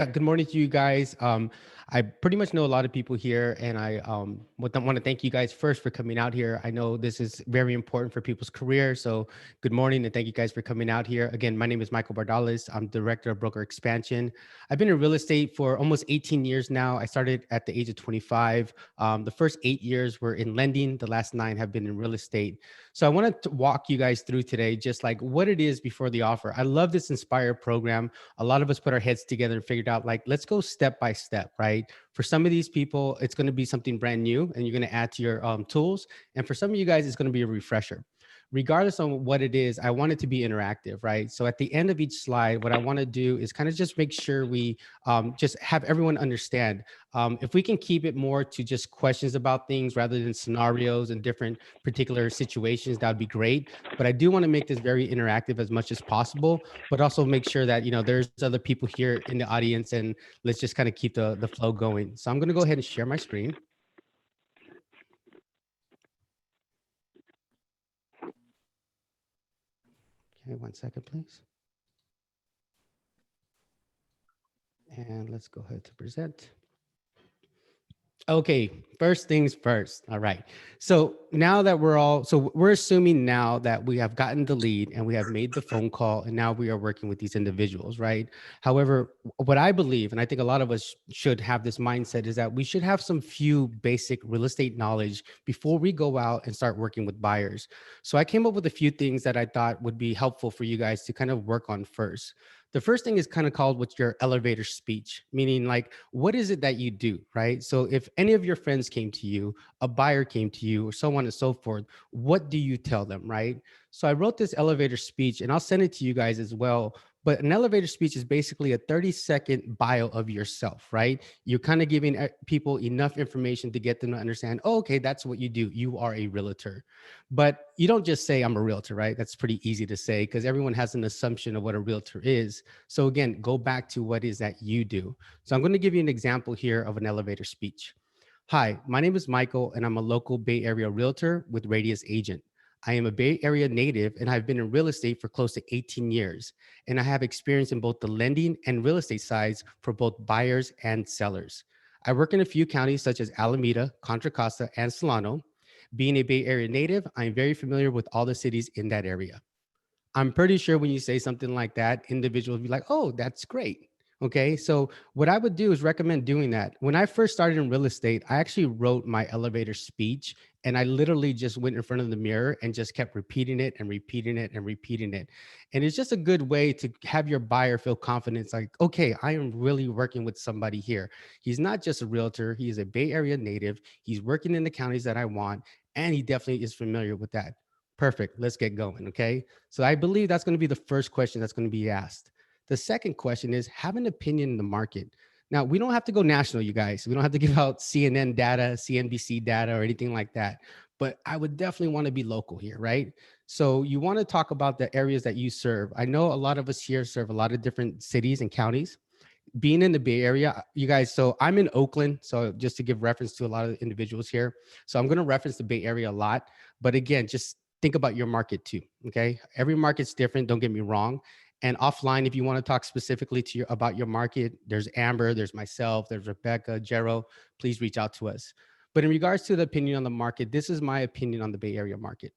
Good morning to you guys. I pretty much know a lot of people here, and I want to thank you guys first for coming out here. I know this is very important for people's career, so good morning and thank you guys for coming out here. Again, my name is Michael Bardalis. I'm director of broker expansion. I've been in real estate for almost 18 years now. I started at the age of 25. The first 8 years were in lending. The last 9 have been in real estate. So I wanted to walk you guys through today, just like what it is before the offer. I love this Inspire program. A lot of us put our heads together and figured out like let's go step by step, right? For some of these people it's going to be something brand new and you're going to add to your tools, and for some of you guys it's going to be a refresher. Regardless of what it is, I want it to be interactive, right? So at the end of each slide, what I want to do is kind of just make sure we just have everyone understand. If we can keep it more to just questions about things rather than scenarios and different particular situations, that would be great. But I do want to make this very interactive as much as possible, but also make sure that there's other people here in the audience, and let's just kind of keep the flow going. So I'm going to go ahead and share my screen. Okay, 1 second, please. And let's go ahead to present. Okay, first things first. All right. So now that we're assuming now that we have gotten the lead and we have made the phone call and now we are working with these individuals, right? However, what I believe, and I think a lot of us should have this mindset, is that we should have some few basic real estate knowledge before we go out and start working with buyers. So I came up with a few things that I thought would be helpful for you guys to kind of work on first. The first thing is kind of called what's your elevator speech, meaning like, what is it that you do, right? So if any of your friends came to you, a buyer came to you, or so on and so forth, what do you tell them, right? So I wrote this elevator speech and I'll send it to you guys as well. But an elevator speech is basically a 30-second bio of yourself, right? You're kind of giving people enough information to get them to understand, oh, okay, that's what you do. You are a realtor. But you don't just say, I'm a realtor, right? That's pretty easy to say because everyone has an assumption of what a realtor is. So again, go back to what is that you do. So I'm going to give you an example here of an elevator speech. Hi, my name is Michael, and I'm a local Bay Area realtor with Radius Agent. I am a Bay Area native, and I've been in real estate for close to 18 years. And I have experience in both the lending and real estate sides for both buyers and sellers. I work in a few counties such as Alameda, Contra Costa, and Solano. Being a Bay Area native, I'm very familiar with all the cities in that area. I'm pretty sure when you say something like that, individuals will be like, oh, that's great. Okay. So, what I would do is recommend doing that. When I first started in real estate, I actually wrote my elevator speech and I literally just went in front of the mirror and just kept repeating it and repeating it and repeating it. And it's just a good way to have your buyer feel confident. It's like, okay, I am really working with somebody here. He's not just a realtor, he is a Bay Area native. He's working in the counties that I want, and he definitely is familiar with that. Perfect. Let's get going. Okay. So I believe that's going to be the first question that's going to be asked. The second question is have an opinion in the market. Now, we don't have to go national, you guys. We don't have to give out CNN data, CNBC data, or anything like that. But I would definitely want to be local here, right? So you want to talk about the areas that you serve. I know a lot of us here serve a lot of different cities and counties. Being in the Bay Area, you guys, so I'm in Oakland. So just to give reference to a lot of individuals here. So I'm going to reference the Bay Area a lot. But again, just think about your market too. Okay. Every market's different. Don't get me wrong. And offline, if you want to talk specifically to about your market, there's Amber, there's myself, there's Rebecca, Jero. Please reach out to us. But in regards to the opinion on the market, this is my opinion on the Bay Area market.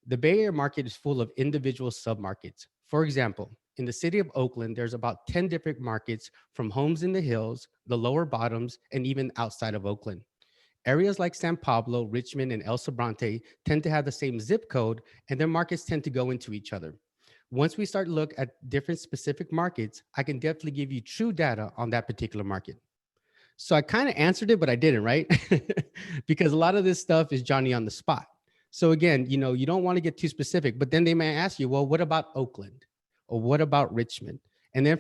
The Bay Area market is full of individual submarkets. For example, in the city of Oakland, there's about 10 different markets from homes in the hills, the lower bottoms, and even outside of Oakland. Areas like San Pablo, Richmond, and El Sobrante tend to have the same zip code, and their markets tend to go into each other. Once we start to look at different specific markets, I can definitely give you true data on that particular market. So I kind of answered it, but I didn't, right? Because a lot of this stuff is Johnny on the spot. So again, you don't want to get too specific, but then they may ask you, well, what about Oakland? Or what about Richmond? And then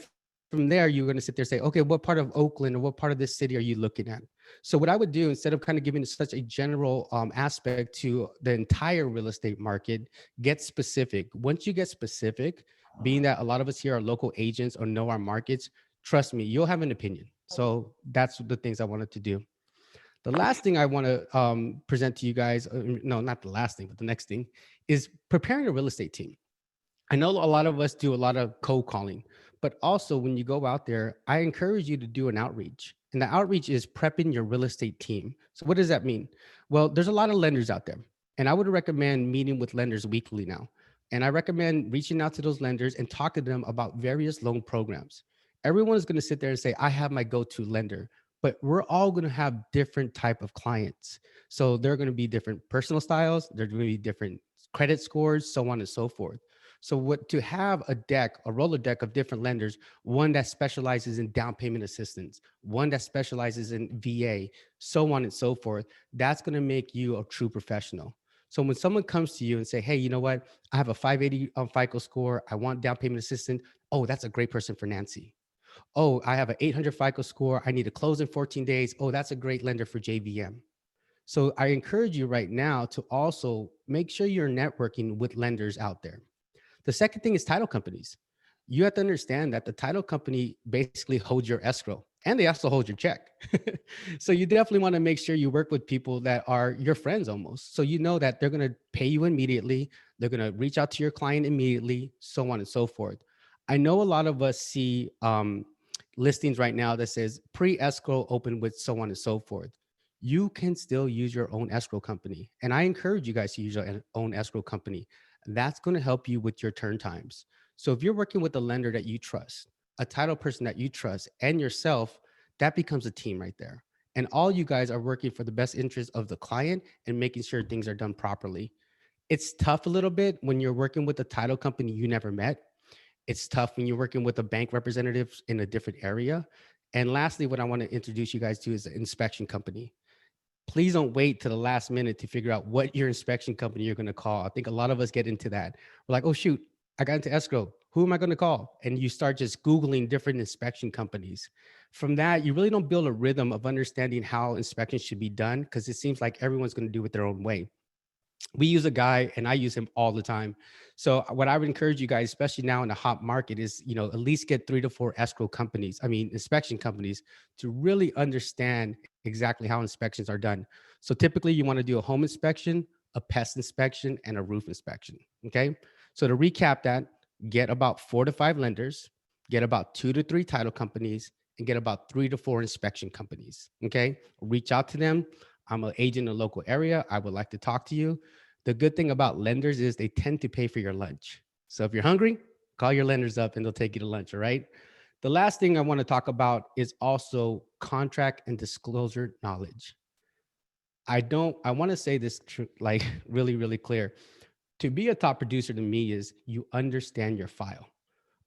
from there, you're going to sit there and say, okay, what part of Oakland or what part of this city are you looking at? So what I would do, instead of kind of giving such a general aspect to the entire real estate market, get specific. Once you get specific, being that a lot of us here are local agents or know our markets, trust me, you'll have an opinion. So that's the things I wanted to do. The last thing I want to present to you guys, no, not the last thing, but the next thing is preparing a real estate team. I know a lot of us do a lot of cold calling, But also, when you go out there, I encourage you to do an outreach. And the outreach is prepping your real estate team. So, what does that mean? Well, there's a lot of lenders out there. And I would recommend meeting with lenders weekly now. And I recommend reaching out to those lenders and talking to them about various loan programs. Everyone is going to sit there and say, I have my go-to lender, but we're all going to have different type of clients. So there are going to be different personal styles. There's going to be different credit scores, so on and so forth. So what to have a deck, a roller deck of different lenders, one that specializes in down payment assistance, one that specializes in VA, so on and so forth, that's going to make you a true professional. So when someone comes to you and say, hey, you know what? I have a 580 FICO score. I want down payment assistance. Oh, that's a great person for Nancy. Oh, I have an 800 FICO score. I need to close in 14 days. Oh, that's a great lender for JVM. So I encourage you right now to also make sure you're networking with lenders out there. The second thing is title companies. You have to understand that the title company basically holds your escrow and they also hold your check. So you definitely want to make sure you work with people that are your friends almost. So you know that they're going to pay you immediately. They're going to reach out to your client immediately, so on and so forth. I know a lot of us see listings right now that says pre-escrow open with so on and so forth. You can still use your own escrow company. And I encourage you guys to use your own escrow company. That's going to help you with your turn times. So if you're working with a lender that you trust, a title person that you trust, and yourself, that becomes a team right there. And all you guys are working for the best interest of the client and making sure things are done properly. It's tough a little bit when you're working with a title company you never met. It's tough when you're working with a bank representative in a different area. And lastly, what I want to introduce you guys to is the inspection company. Please don't wait to the last minute to figure out what your inspection company you're going to call. I think a lot of us get into that. We're like, oh, shoot, I got into escrow. Who am I going to call? And you start just Googling different inspection companies. From that, you really don't build a rhythm of understanding how inspections should be done because it seems like everyone's going to do it their own way. We use a guy and I use him all the time. So what I would encourage you guys, especially now in the hot market, is at least get 3 to 4 escrow companies, inspection companies, to really understand exactly how inspections are done. So typically you want to do a home inspection, a pest inspection, and a roof inspection. Okay. So to recap that, get about 4 to 5 lenders, get about 2 to 3 title companies, and get about 3 to 4 inspection companies. Okay. Reach out to them. I'm an agent in a local area. I would like to talk to you. The good thing about lenders is they tend to pay for your lunch. So if you're hungry, call your lenders up and they'll take you to lunch. All right. The last thing I want to talk about is also contract and disclosure knowledge. I want to say this like really, really clear. To be a top producer to me is you understand your file.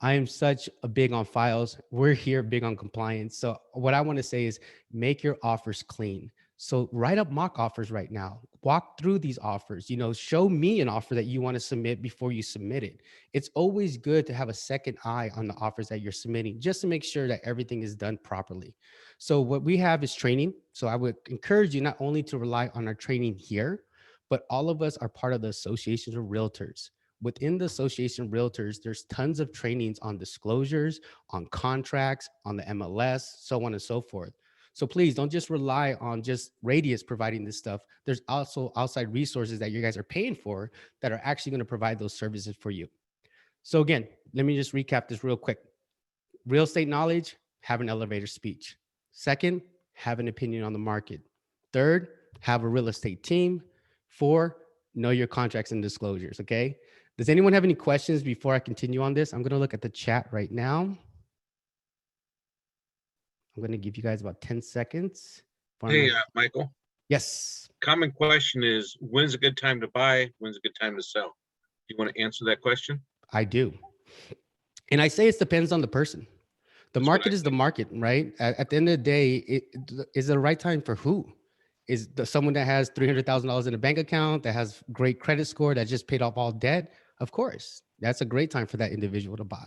I am such a big on files. We're here big on compliance. So what I want to say is make your offers clean. So write up mock offers right now. Walk through these offers. Show me an offer that you want to submit before you submit it. It's always good to have a second eye on the offers that you're submitting just to make sure that everything is done properly. So what we have is training. So I would encourage you not only to rely on our training here, but all of us are part of the associations of realtors. Within the association of realtors, there's tons of trainings on disclosures, on contracts, on the MLS, so on and so forth. So please don't just rely on just Radius providing this stuff. There's also outside resources that you guys are paying for that are actually going to provide those services for you. So again, let me just recap this real quick. Real estate knowledge, have an elevator speech. Second, have an opinion on the market. Third, have a real estate team. 4, know your contracts and disclosures, okay? Does anyone have any questions before I continue on this? I'm going to look at the chat right now. I'm going to give you guys about 10 seconds. Hey, Michael. Yes. Common question is, when's a good time to buy? When's a good time to sell? You want to answer that question? I do. And I say it depends on the person. The market is the market, right? At the end of the day, is it the right time for who? Is someone that has $300,000 in a bank account, that has great credit score, that just paid off all debt? Of course, that's a great time for that individual to buy.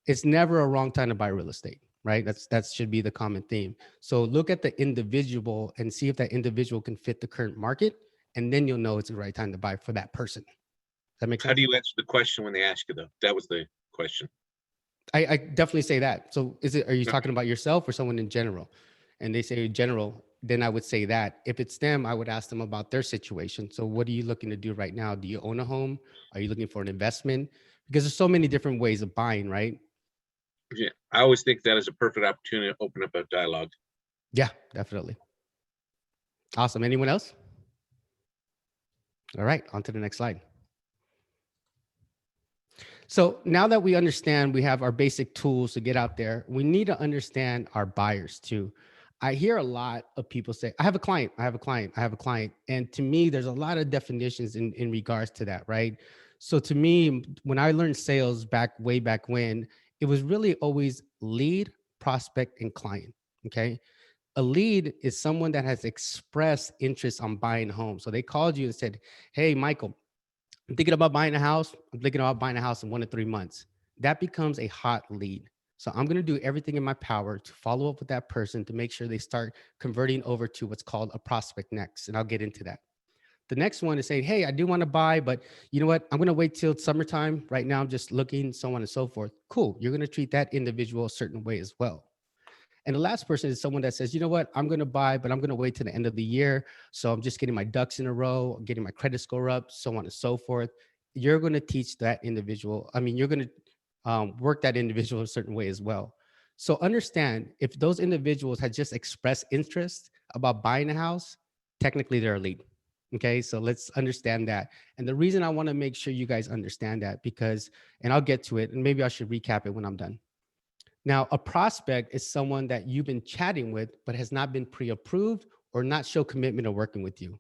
It's never a wrong time to buy real estate, right? That should be the common theme. So look at the individual and see if that individual can fit the current market, and then you'll know it's the right time to buy for that person. Does that make sense? How do you answer the question when they ask you, though? That was the question. I definitely say that. So are you talking about yourself or someone in general? And they say general, then I would say that. If it's them, I would ask them about their situation. So what are you looking to do right now? Do you own a home? Are you looking for an investment? Because there's so many different ways of buying, right? Yeah, I always think that is a perfect opportunity to open up a dialogue. Yeah, definitely. Awesome. Anyone else? All right, on to the next slide. So now that we understand we have our basic tools to get out there, we need to understand our buyers too. I hear a lot of people say, I have a client, I have a client, I have a client. And to me, there's a lot of definitions in regards to that, right? So to me, when I learned sales way back when, it was really always lead, prospect, and client. Okay. A lead is someone that has expressed interest on buying a home. So they called you and said, hey, Michael, I'm thinking about buying a house. I'm thinking about buying a house in 1 to 3 months. That becomes a hot lead. So I'm going to do everything in my power to follow up with that person to make sure they start converting over to what's called a prospect next. And I'll get into that. The next one is saying, hey, I do want to buy, but you know what? I'm going to wait till summertime. Right now, I'm just looking, so on and so forth. Cool. You're going to treat that individual a certain way as well. And the last person is someone that says, you know what, I'm going to buy, but I'm going to wait to the end of the year. So I'm just getting my ducks in a row, getting my credit score up, so on and so forth. You're going to teach that individual. I mean, you're going to work that individual a certain way as well. So understand if those individuals had just expressed interest about buying a house, technically they're a lead. Okay, so let's understand that. And the reason I want to make sure you guys understand that because, and I'll get to it, and maybe I should recap it when I'm done. Now, a prospect is someone that you've been chatting with, but has not been pre-approved or not show commitment of working with you.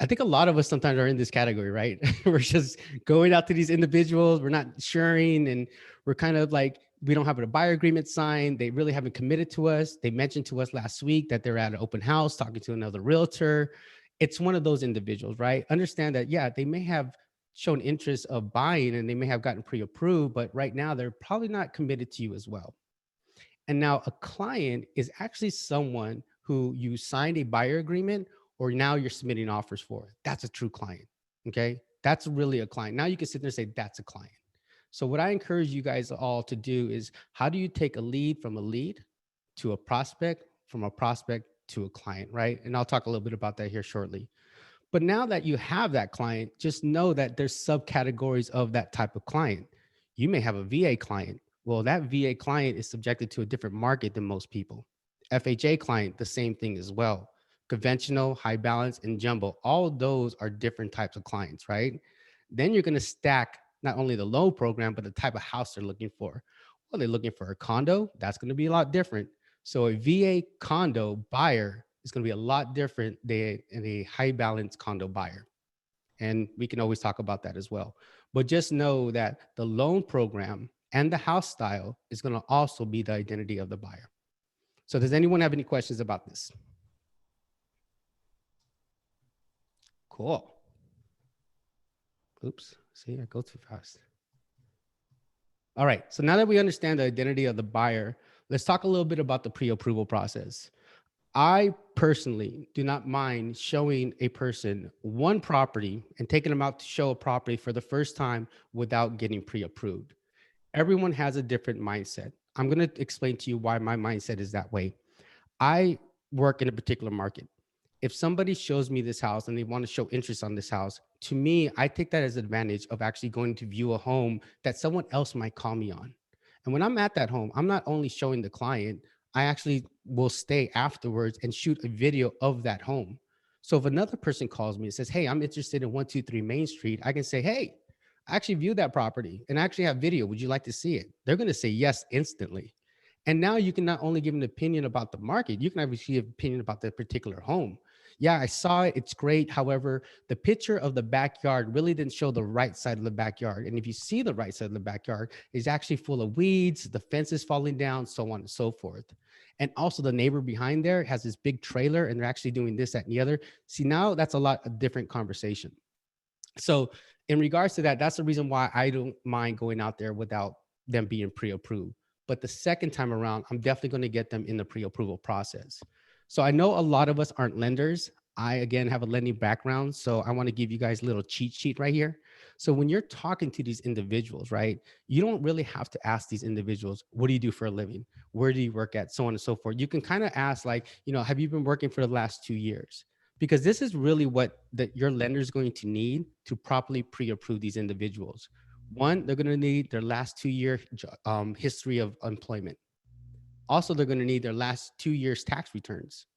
I think a lot of us sometimes are in this category, right? We're just going out to these individuals, we're not sharing, and we're kind of like, we don't have a buyer agreement signed. They really haven't committed to us. They mentioned to us last week that they're at an open house talking to another realtor. It's one of those individuals, right? Understand that, yeah, they may have shown interest of buying and they may have gotten pre-approved, but right now they're probably not committed to you as well. And now a client is actually someone who you signed a buyer agreement or now you're submitting offers for. That's a true client. Okay. That's really a client. Now you can sit there and say, that's a client. So, what I encourage you guys all to do is how do you take a lead from a lead to a prospect, from a prospect to a client, right? And I'll talk a little bit about that here shortly. But now that you have that client, just know that there's subcategories of that type of client. You may have a VA client. Well, that VA client is subjected to a different market than most people. FHA client, the same thing as well. Conventional, high balance, and jumbo, all of those are different types of clients, right? Then you're going to stack not only the loan program, but the type of house they're looking for. Well, they're looking for a condo. That's going to be a lot different. So a VA condo buyer is going to be a lot different than a high balance condo buyer. And we can always talk about that as well. But just know that the loan program and the house style is going to also be the identity of the buyer. So does anyone have any questions about this? Cool. Oops. See, I go too fast. All right. So now that we understand the identity of the buyer, let's talk a little bit about the pre-approval process. I personally do not mind showing a person one property and taking them out to show a property for the first time without getting pre-approved. Everyone has a different mindset. I'm going to explain to you why my mindset is that way. I work in a particular market. If somebody shows me this house and they want to show interest on this house, to me, I take that as an advantage of actually going to view a home that someone else might call me on. And when I'm at that home, I'm not only showing the client, I actually will stay afterwards and shoot a video of that home. So if another person calls me and says, hey, I'm interested in 123 Main Street, I can say, hey, I actually viewed that property and I actually have video. Would you like to see it? They're going to say yes instantly. And now you can not only give an opinion about the market, you can obviously give an opinion about the particular home. Yeah, I saw it. It's great. However, the picture of the backyard really didn't show the right side of the backyard. And if you see the right side of the backyard, it's actually full of weeds, the fence is falling down, so on and so forth. And also the neighbor behind there has this big trailer and they're actually doing this, that, and the other. See, now that's a lot of different conversation. So in regards to that, that's the reason why I don't mind going out there without them being pre-approved. But the second time around, I'm definitely going to get them in the pre-approval process. So I know a lot of us aren't lenders. I, again, have a lending background. So I want to give you guys a little cheat sheet right here. So when you're talking to these individuals, right, you don't really have to ask these individuals, what do you do for a living? Where do you work at? So on and so forth. You can kind of ask like, have you been working for the last 2 years? Because this is really what your lender is going to need to properly pre-approve these individuals. One, they're going to need their last 2 year history of employment. Also, they're going to need their last 2 years tax returns.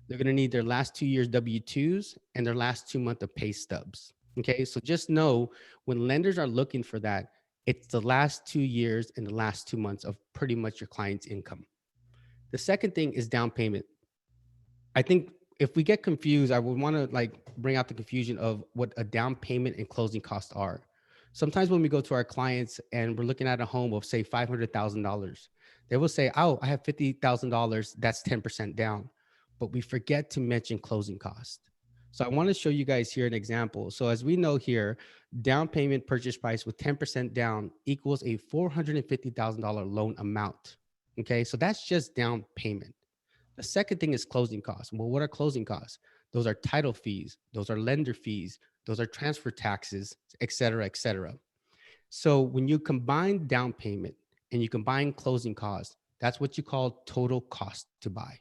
They're going to need their last 2 years W-2s and their last 2 months of pay stubs. Okay, so just know when lenders are looking for that, it's the last 2 years and the last 2 months of pretty much your client's income. The second thing is down payment. I think if we get confused, I would want to like bring out the confusion of what a down payment and closing costs are. Sometimes when we go to our clients and we're looking at a home of say $500,000, they will say, "Oh, I have $50,000. That's 10% down," but we forget to mention closing cost. So I want to show you guys here an example. So as we know here, down payment purchase price with 10% down equals a $450,000 loan amount. Okay, so that's just down payment. The second thing is closing costs. Well, what are closing costs? Those are title fees, those are lender fees, those are transfer taxes, et cetera, et cetera. So when you combine down payment and you combine closing costs, that's what you call total cost to buy.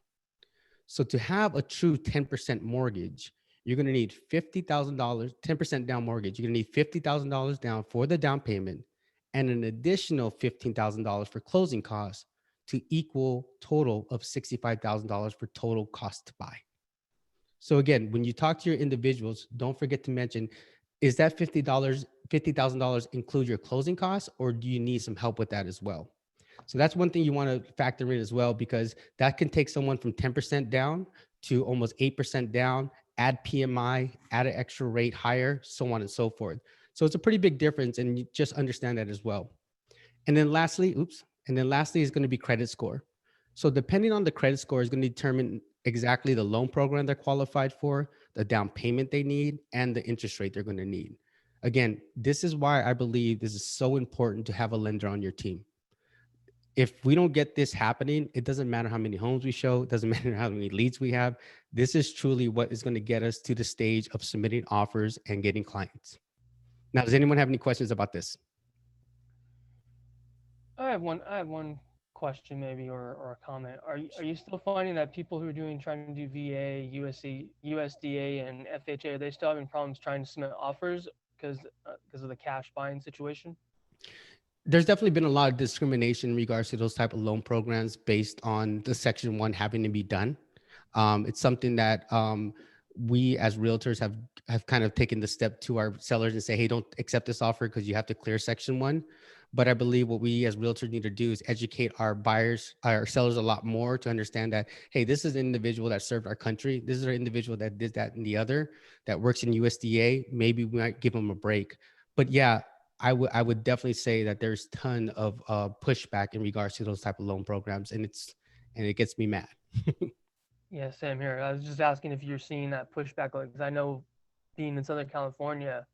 So to have a true 10% mortgage, you're going to need $50,000, 10% down mortgage. You're going to need $50,000 down for the down payment and an additional $15,000 for closing costs to equal total of $65,000 for total cost to buy. So again, when you talk to your individuals, don't forget to mention, is that $50,000 include your closing costs, or do you need some help with that as well? So that's one thing you want to factor in as well, because that can take someone from 10% down to almost 8% down, add PMI, add an extra rate higher, so on and so forth. So it's a pretty big difference, and you just understand that as well. And then lastly, is going to be credit score. So depending on the credit score is going to determine exactly the loan program they're qualified for, the down payment they need, and the interest rate they're going to need. Again, this is why I believe this is so important to have a lender on your team. If we don't get this happening, it doesn't matter how many homes we show, it doesn't matter how many leads we have. This is truly what is going to get us to the stage of submitting offers and getting clients. Now, does anyone have any questions about this? I have one question maybe or a comment. Are you still finding that people who are trying to do VA, USDA, and FHA, are they still having problems trying to submit offers because of the cash buying situation? There's definitely been a lot of discrimination in regards to those type of loan programs based on the Section 1 having to be done. It's something that we as realtors have kind of taken the step to our sellers and say, hey, don't accept this offer because you have to clear Section 1. But I believe what we as realtors need to do is educate our buyers, our sellers a lot more to understand that, hey, this is an individual that served our country. This is an individual that did that and the other, that works in USDA. Maybe we might give them a break. But yeah, I would definitely say that there's a ton of pushback in regards to those type of loan programs, and it gets me mad. Yeah, same here. I was just asking if you're seeing that pushback, because I know being in Southern California,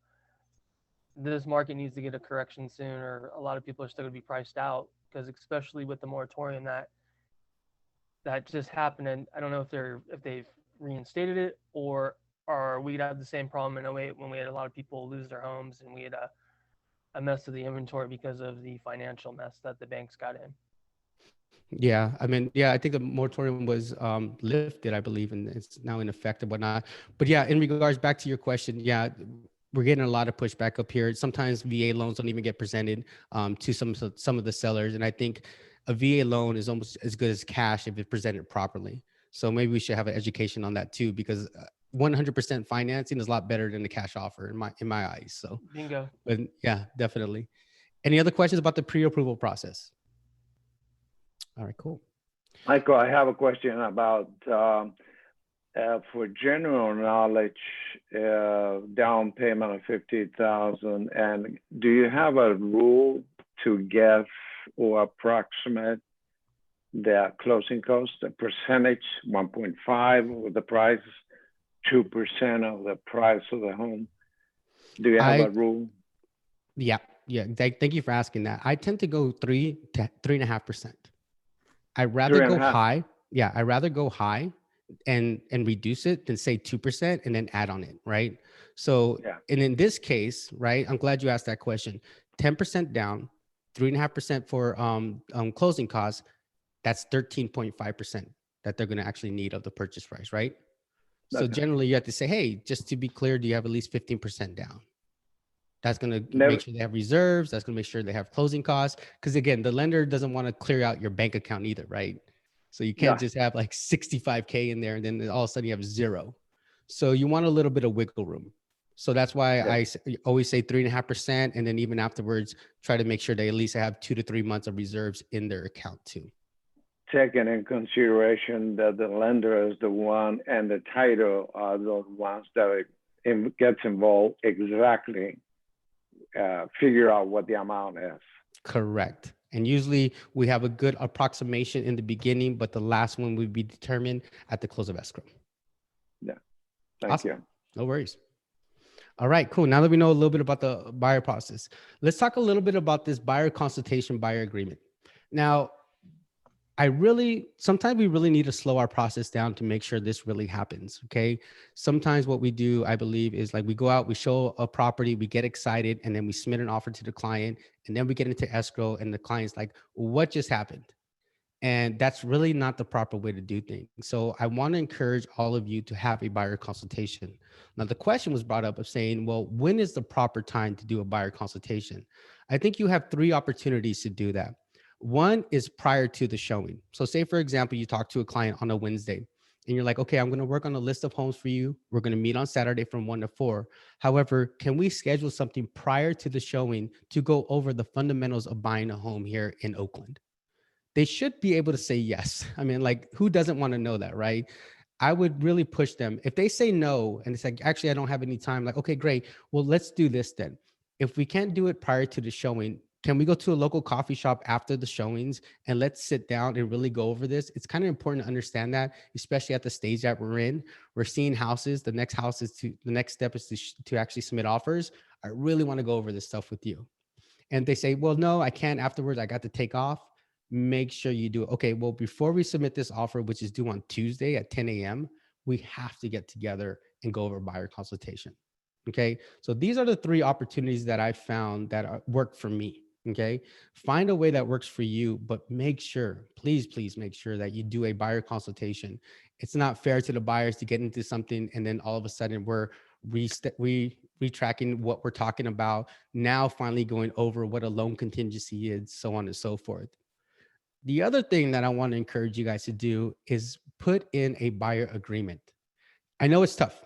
this market needs to get a correction soon, or a lot of people are still going to be priced out, because especially with the moratorium that just happened, and I don't know if they've reinstated it, or are we gonna have the same problem in 08 when we had a lot of people lose their homes and we had a mess of the inventory because of the financial mess that the banks got in. Yeah, I mean, yeah, I think the moratorium was lifted, I believe, and it's now in effect and whatnot. But yeah, in regards back to your question, yeah, we're getting a lot of pushback up here. Sometimes VA loans don't even get presented to some of the sellers, and I think a VA loan is almost as good as cash if it's presented properly. So maybe we should have an education on that too, because 100% financing is a lot better than the cash offer in my eyes. So, Bingo. but yeah, definitely. Any other questions about the pre-approval process? All right, cool. Michael, I have a question about for general knowledge, down payment of 50,000, and do you have a rule to guess or approximate the closing cost, the percentage, 1.5 of the price, 2% of the price of the home? Do you have a rule? Yeah. Thank you for asking that. I tend to go 3 to 3.5%. I'd rather go high. Yeah, I'd rather go high and reduce it than say 2% and then add on it, right? So, yeah. And in this case, right, I'm glad you asked that question. 10% down, 3.5% for closing costs. That's 13.5% that they're going to actually need of the purchase price, right? So generally, you have to say, hey, just to be clear, do you have at least 15% down? That's going to Never, make sure they have reserves. That's going to make sure they have closing costs. Because again, the lender doesn't want to clear out your bank account either, right? So you can't yeah, just have like 65K in there and then all of a sudden you have zero. So you want a little bit of wiggle room. So that's why yeah. I always say 3.5%. And then even afterwards, try to make sure they at least have 2 to 3 months of reserves in their account too. Taking in consideration that the lender is the one and the title are the ones that gets involved exactly, figure out what the amount is. Correct. And usually we have a good approximation in the beginning, but the last one would be determined at the close of escrow. Thank Awesome. you. No worries. All right, cool. Now that we know a little bit about the buyer process, let's talk a little bit about this buyer consultation, buyer agreement. Now, sometimes we really need to slow our process down to make sure this really happens. Okay. Sometimes what we do, I believe, is like we go out, we show a property, we get excited, and then we submit an offer to the client, and then we get into escrow, and the client's like, what just happened? And that's really not the proper way to do things. So I want to encourage all of you to have a buyer consultation. Now, the question was brought up of saying, well, when is the proper time to do a buyer consultation? I think you have 3 opportunities to do that. One is prior to the showing. So say, for example, you talk to a client on a Wednesday and you're like, okay, I'm going to work on a list of homes for you. We're going to meet on Saturday from 1 to 4. However, can we schedule something prior to the showing to go over the fundamentals of buying a home here in Oakland? They should be able to say yes. I mean, like, who doesn't want to know that, right? I would really push them. If they say no, and it's like, actually, I don't have any time, like, okay, great. Well, let's do this then. If we can't do it prior to the showing, can we go to a local coffee shop after the showings and let's sit down and really go over this? It's kind of important to understand that, especially at the stage that we're in. We're seeing houses. The next step is to actually submit offers. I really want to go over this stuff with you. And they say, well, no, I can't afterwards. I got to take off. Make sure you do it. Okay, well, before we submit this offer, which is due on Tuesday at 10 a.m., we have to get together and go over buyer consultation. Okay, so these are the 3 opportunities that I found that work for me. Okay, find a way that works for you, but make sure, please make sure that you do a buyer consultation. It's not fair to the buyers to get into something and then all of a sudden we're retracking what we're talking about, now finally going over what a loan contingency is, so on and so forth. The other thing that I want to encourage you guys to do is put in a buyer agreement. I know it's tough.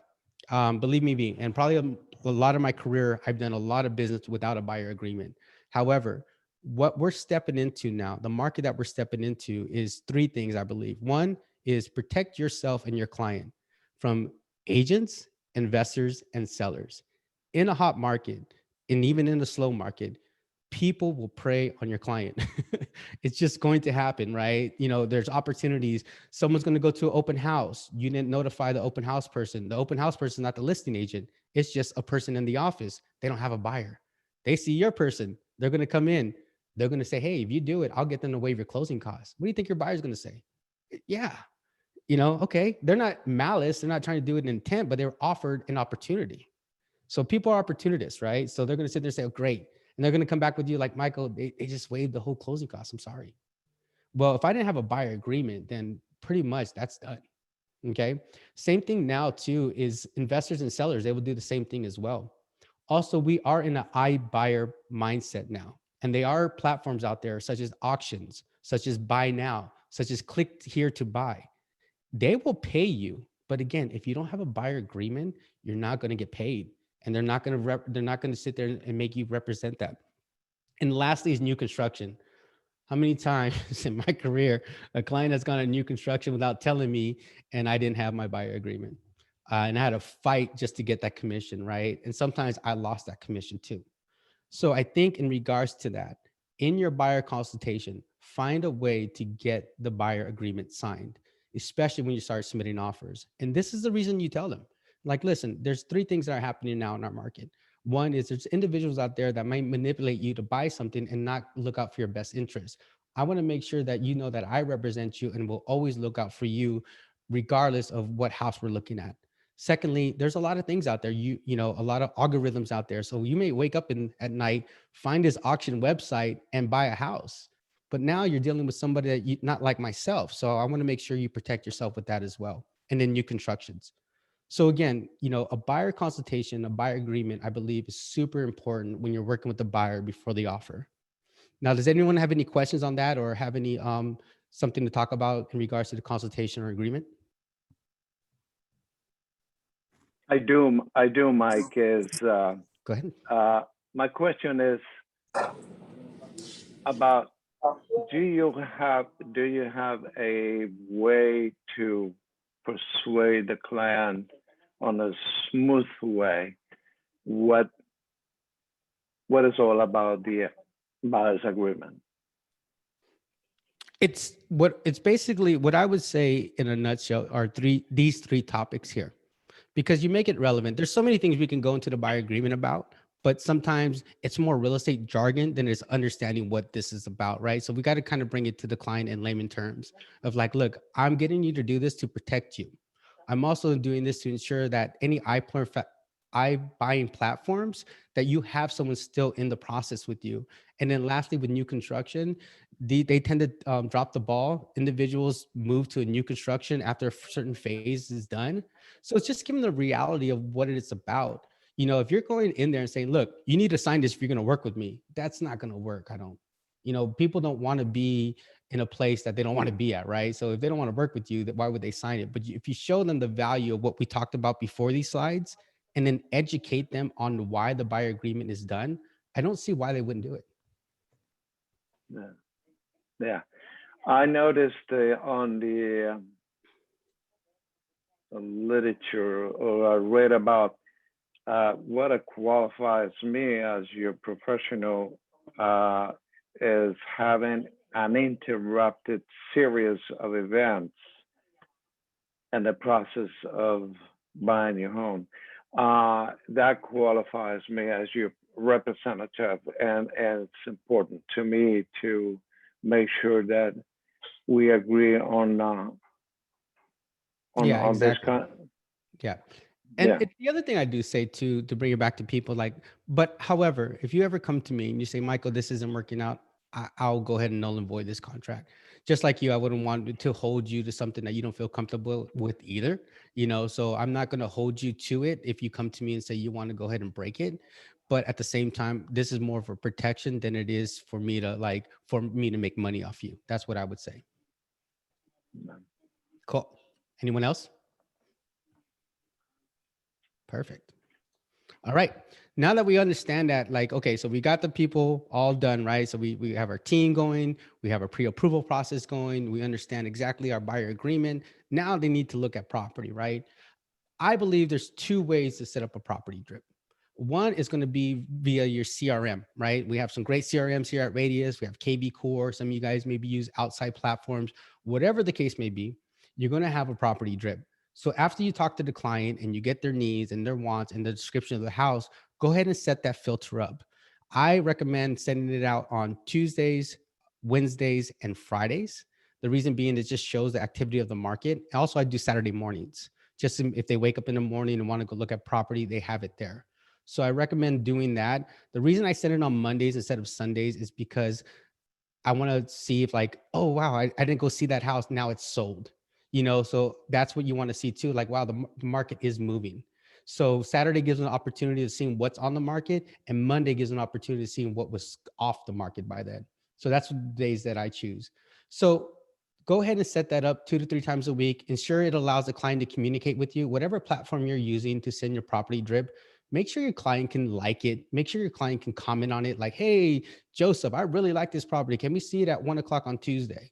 Believe me, and probably a lot of my career, I've done a lot of business without a buyer agreement. However, what we're stepping into now, the market that we're stepping into is 3 things, I believe. One is protect yourself and your client from agents, investors, and sellers. In a hot market, and even in a slow market, people will prey on your client. It's just going to happen, right? You know, there's opportunities. Someone's going to go to an open house. You didn't notify the open house person. The open house person is not the listing agent. It's just a person in the office. They don't have a buyer. They see your person. They're going to come in. They're going to say, hey, if you do it, I'll get them to waive your closing costs. What do you think your buyer's going to say? Yeah. You know, okay. They're not malice. They're not trying to do it in intent, but they were offered an opportunity. So people are opportunists, right? So they're going to sit there and say, oh, great. And they're going to come back with you like, Michael, they just waived the whole closing costs. I'm sorry. Well, if I didn't have a buyer agreement, then pretty much that's done. Okay. Same thing now too is investors and sellers. They will do the same thing as well. Also, we are in an iBuyer mindset now. And there are platforms out there such as auctions, such as buy now, such as click here to buy. They will pay you. But again, if you don't have a buyer agreement, you're not going to get paid. And they're not going to sit there and make you represent that. And lastly is new construction. How many times in my career a client has gone to new construction without telling me and I didn't have my buyer agreement? And I had to fight just to get that commission, right? And sometimes I lost that commission too. So I think in regards to that, in your buyer consultation, find a way to get the buyer agreement signed, especially when you start submitting offers. And this is the reason you tell them, like, listen, there's 3 things that are happening now in our market. One is there's individuals out there that might manipulate you to buy something and not look out for your best interest. I want to make sure that you know that I represent you and will always look out for you, regardless of what house we're looking at. Secondly, there's a lot of things out there, you know, a lot of algorithms out there. So you may wake up at night, find this auction website and buy a house. But now you're dealing with somebody that not like myself. So I want to make sure you protect yourself with that as well. And then new constructions. So again, a buyer consultation, a buyer agreement, I believe is super important when you're working with the buyer before the offer. Now, does anyone have any questions on that or have any something to talk about in regards to the consultation or agreement? I do, Mike, is, Go ahead. my question is about, do you have a way to persuade the client on a smooth way what is all about the buyer's agreement? It's basically what I would say in a nutshell are these three topics here, because you make it relevant. There's so many things we can go into the buyer agreement about, but sometimes it's more real estate jargon than it's understanding what this is about, right? So we got to kind of bring it to the client in layman terms of like, look, I'm getting you to do this to protect you. I'm also doing this to ensure that any iBuying platforms, that you have someone still in the process with you. And then lastly, with new construction, they tend to drop the ball. Individuals move to a new construction after a certain phase is done. So it's just giving the reality of what it's about. If you're going in there and saying, look, you need to sign this if you're going to work with me, that's not going to work. People don't want to be in a place that they don't want to be at, right? So if they don't want to work with you, then why would they sign it? But if you show them the value of what we talked about before these slides, and then educate them on why the buyer agreement is done, I don't see why they wouldn't do it. Yeah. I noticed on the literature, or I read about what qualifies me as your professional is having an uninterrupted series of events in the process of buying your home. That qualifies me as your representative, and it's important to me to make sure that we agree on Yeah, this exactly. kind. Yeah. And Yeah. the other thing I do say to bring it back to people, like, but however, if you ever come to me and you say, Michael, this isn't working out, I'll go ahead and null and void this contract. Just like you, I wouldn't want to hold you to something that you don't feel comfortable with either, so I'm not going to hold you to it if you come to me and say you want to go ahead and break it. But at the same time, this is more for protection than it is for me to make money off you. That's what I would say. Cool. Anyone else? Perfect. All right. Now that we understand that, like, okay, so we got the people all done, right? So we have our team going, we have a pre-approval process going, we understand exactly our buyer agreement. Now they need to look at property, right? I believe there's two ways to set up a property drip. One is going to be via your CRM, right? We have some great CRMs here at Radius. We have KB Core. Some of you guys maybe use outside platforms. Whatever the case may be, you're going to have a property drip. So after you talk to the client and you get their needs and their wants and the description of the house, go ahead and set that filter up. I recommend sending it out on Tuesdays, Wednesdays, and Fridays. The reason being, it just shows the activity of the market. Also, I do Saturday mornings. Just if they wake up in the morning and want to go look at property, they have it there. So I recommend doing that. The reason I send it on Mondays instead of Sundays is because I want to see if like, oh, wow, I didn't go see that house. Now it's sold, so that's what you want to see too. Like, wow, the market is moving. So Saturday gives an opportunity to see what's on the market, and Monday gives an opportunity to see what was off the market by then. So that's the days that I choose. So go ahead and set that up 2 to 3 times a week. Ensure it allows the client to communicate with you. Whatever platform you're using to send your property drip, make sure your client can like it. Make sure your client can comment on it. Like, hey, Joseph, I really like this property. Can we see it at 1:00 on Tuesday?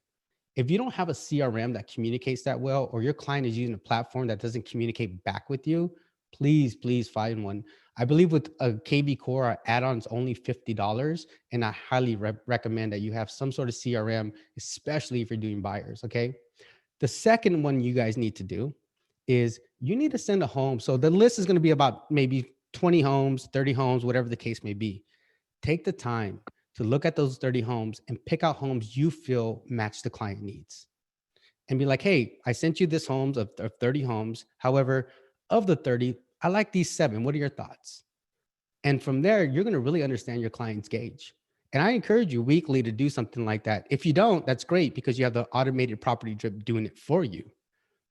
If you don't have a CRM that communicates that well, or your client is using a platform that doesn't communicate back with you, please find one. I believe with a KB Core, our add-ons only $50, and I highly recommend that you have some sort of CRM, especially if you're doing buyers, okay? The second one you guys need to do is you need to send a home. So the list is going to be about maybe 20 homes, 30 homes, whatever the case may be. Take the time to look at those 30 homes and pick out homes you feel match the client needs. And be like, hey, I sent you this homes of 30 homes. However, of the 30, I like these 7. What are your thoughts? And from there, you're going to really understand your client's gauge. And I encourage you weekly to do something like that. If you don't, that's great, because you have the automated property drip doing it for you.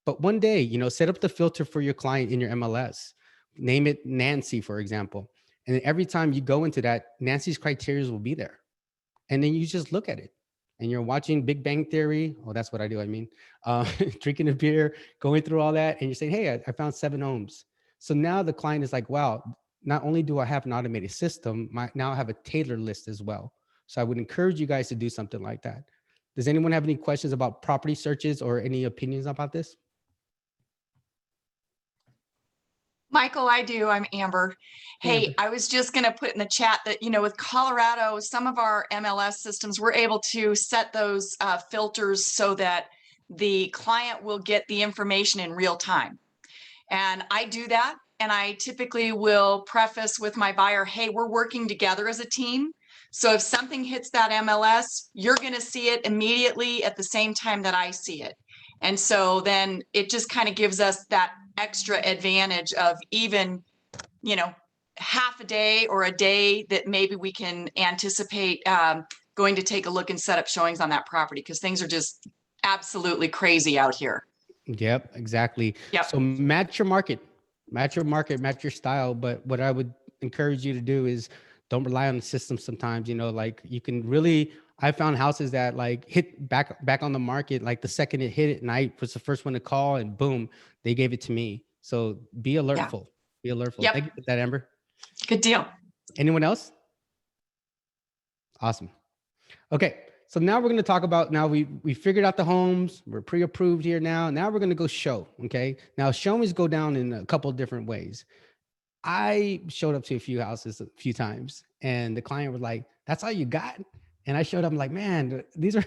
But one day, set up the filter for your client in your MLS. Name it Nancy, for example. And then every time you go into that, Nancy's criteria will be there. And then you just look at it and you're watching Big Bang Theory. Oh, that's what I do. I mean, drinking a beer, going through all that. And you're saying, hey, I found 7 homes. So now the client is like, wow, not only do I have an automated system, now I have a tailored list as well. So I would encourage you guys to do something like that. Does anyone have any questions about property searches or any opinions about this? Michael, I do. I'm Amber. Hey, Amber. I was just going to put in the chat that, with Colorado, some of our MLS systems, we're able to set those filters so that the client will get the information in real time. And I do that. And I typically will preface with my buyer, hey, we're working together as a team. So if something hits that MLS, you're going to see it immediately at the same time that I see it. And so then it just kind of gives us that extra advantage of even, half a day or a day that maybe we can anticipate going to take a look and set up showings on that property, because things are just absolutely crazy out here. Yep, exactly. Yep. So match your market, match your style. But what I would encourage you to do is don't rely on the system sometimes, like you can really, I found houses that like hit back on the market. Like the second it hit and I was the first one to call and boom, they gave it to me. So be alertful, be alertful. Yep. Thank you for that, Amber. Good deal. Anyone else? Awesome. Okay. So now we're going to talk about, now we figured out the homes, we're pre-approved here now. Now we're going to go show. Okay. Now showings go down in a couple of different ways. I showed up to a few houses a few times and the client was like, that's all you got? And I showed up, I'm like, man, these are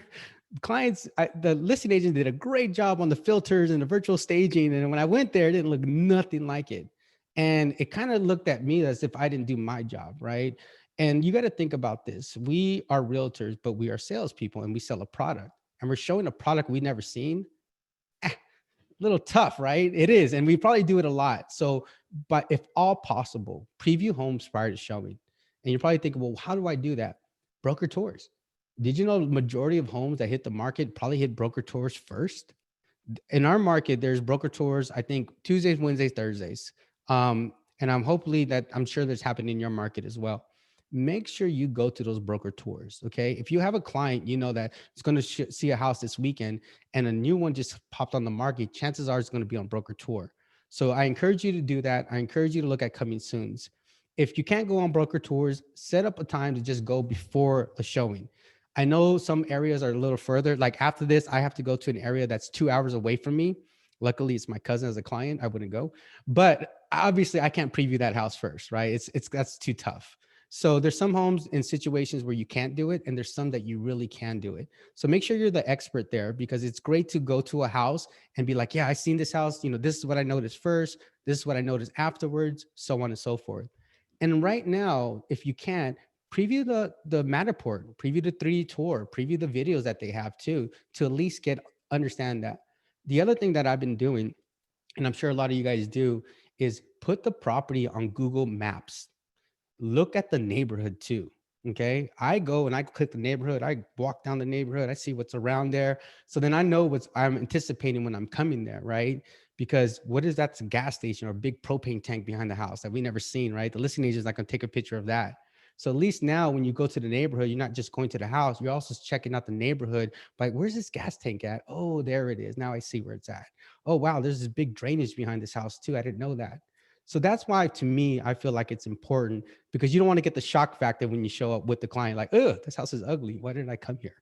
clients. The listing agent did a great job on the filters and the virtual staging. And when I went there, it didn't look nothing like it. And it kind of looked at me as if I didn't do my job, right? And you got to think about this. We are realtors, but we are salespeople and we sell a product and we're showing a product we've never seen. Little tough, right? It is. And we probably do it a lot. So, but if all possible, preview homes prior to showing. And you're probably thinking, well, how do I do that? Broker tours. Did you know the majority of homes that hit the market probably hit broker tours first? In our market, there's broker tours, I think Tuesdays, Wednesdays, Thursdays. And I'm sure that's happened in your market as well. Make sure you go to those broker tours. Okay. If you have a client, that is going to see a house this weekend and a new one just popped on the market, chances are it's going to be on broker tour. So I encourage you to do that. I encourage you to look at coming soons. If you can't go on broker tours, set up a time to just go before the showing. I know some areas are a little further. Like after this, I have to go to an area that's 2 hours away from me. Luckily, it's my cousin as a client. I wouldn't go, but obviously I can't preview that house first, right? That's too tough. So there's some homes in situations where you can't do it, and there's some that you really can do it. So make sure you're the expert there, because it's great to go to a house and be like, yeah, I seen this house. This is what I noticed first. This is what I noticed afterwards, so on and so forth. And right now, if you can, preview the Matterport, preview the 3D tour, preview the videos that they have too, to at least understand that. The other thing that I've been doing, and I'm sure a lot of you guys do, is put the property on Google Maps. Look at the neighborhood too. Okay. I go and I click the neighborhood. I walk down the neighborhood. I see what's around there. So then I know what I'm anticipating when I'm coming there, right? Because what is that? It's a gas station or a big propane tank behind the house that we never seen, right? The listing agent is not going to take a picture of that. So at least now when you go to the neighborhood, you're not just going to the house, you're also checking out the neighborhood. Like, where's this gas tank at? Oh, there it is. Now I see where it's at. Oh, wow. There's this big drainage behind this house too. I didn't know that. So that's why, to me, I feel like it's important, because you don't want to get the shock factor when you show up with the client, like, oh, this house is ugly. Why did I come here?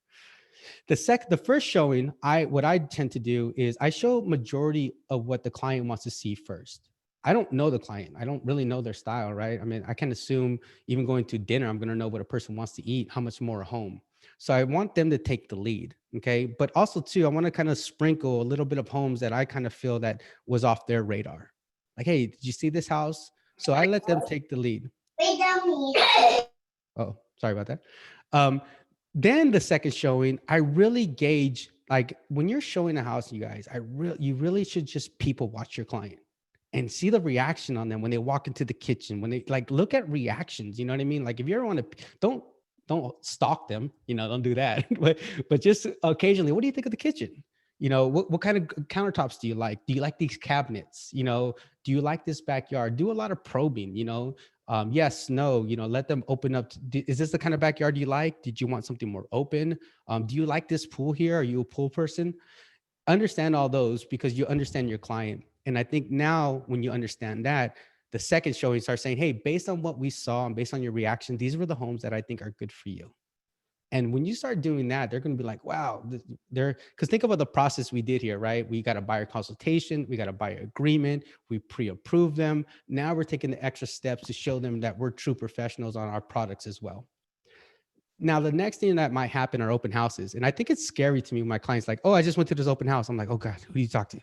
The first showing, what I tend to do is I show majority of what the client wants to see first. I don't know the client. I don't really know their style, right? I mean, I can assume even going to dinner, I'm going to know what a person wants to eat, how much more a home. So I want them to take the lead. Okay. But also too, I want to kind of sprinkle a little bit of homes that I kind of feel that was off their radar. Like, hey, did you see this house? So I let them take the lead. Oh, sorry about that. Then the second showing, I really gauge, like when you're showing a house, you guys, you really should just people watch your client and see the reaction on them when they walk into the kitchen, when they look at reactions, you know what I mean? Like if you ever want to, don't stalk them, don't do that. but just occasionally, what do you think of the kitchen? You know, what kind of countertops do you like? Do you like these cabinets? You know, do you like this backyard? Do a lot of probing, you know, yes, no, you know, let them open up. Is this the kind of backyard you like? Did you want something more open? Do you like this pool here? Are you a pool person? Understand all those because you understand your client. And I think now when you understand that, the second showing start saying, hey, based on what we saw and based on your reaction, these were the homes that I think are good for you. And when you start doing that, they're going to be like, wow, they're, because think about the process we did here, right? We got a buyer consultation, we got a buyer agreement, we pre-approved them. Now we're taking the extra steps to show them that we're true professionals on our products as well. Now, the next thing that might happen are open houses. And I think it's scary to me when my client's like, oh, I just went to this open house. I'm like, oh God, who do you talk to?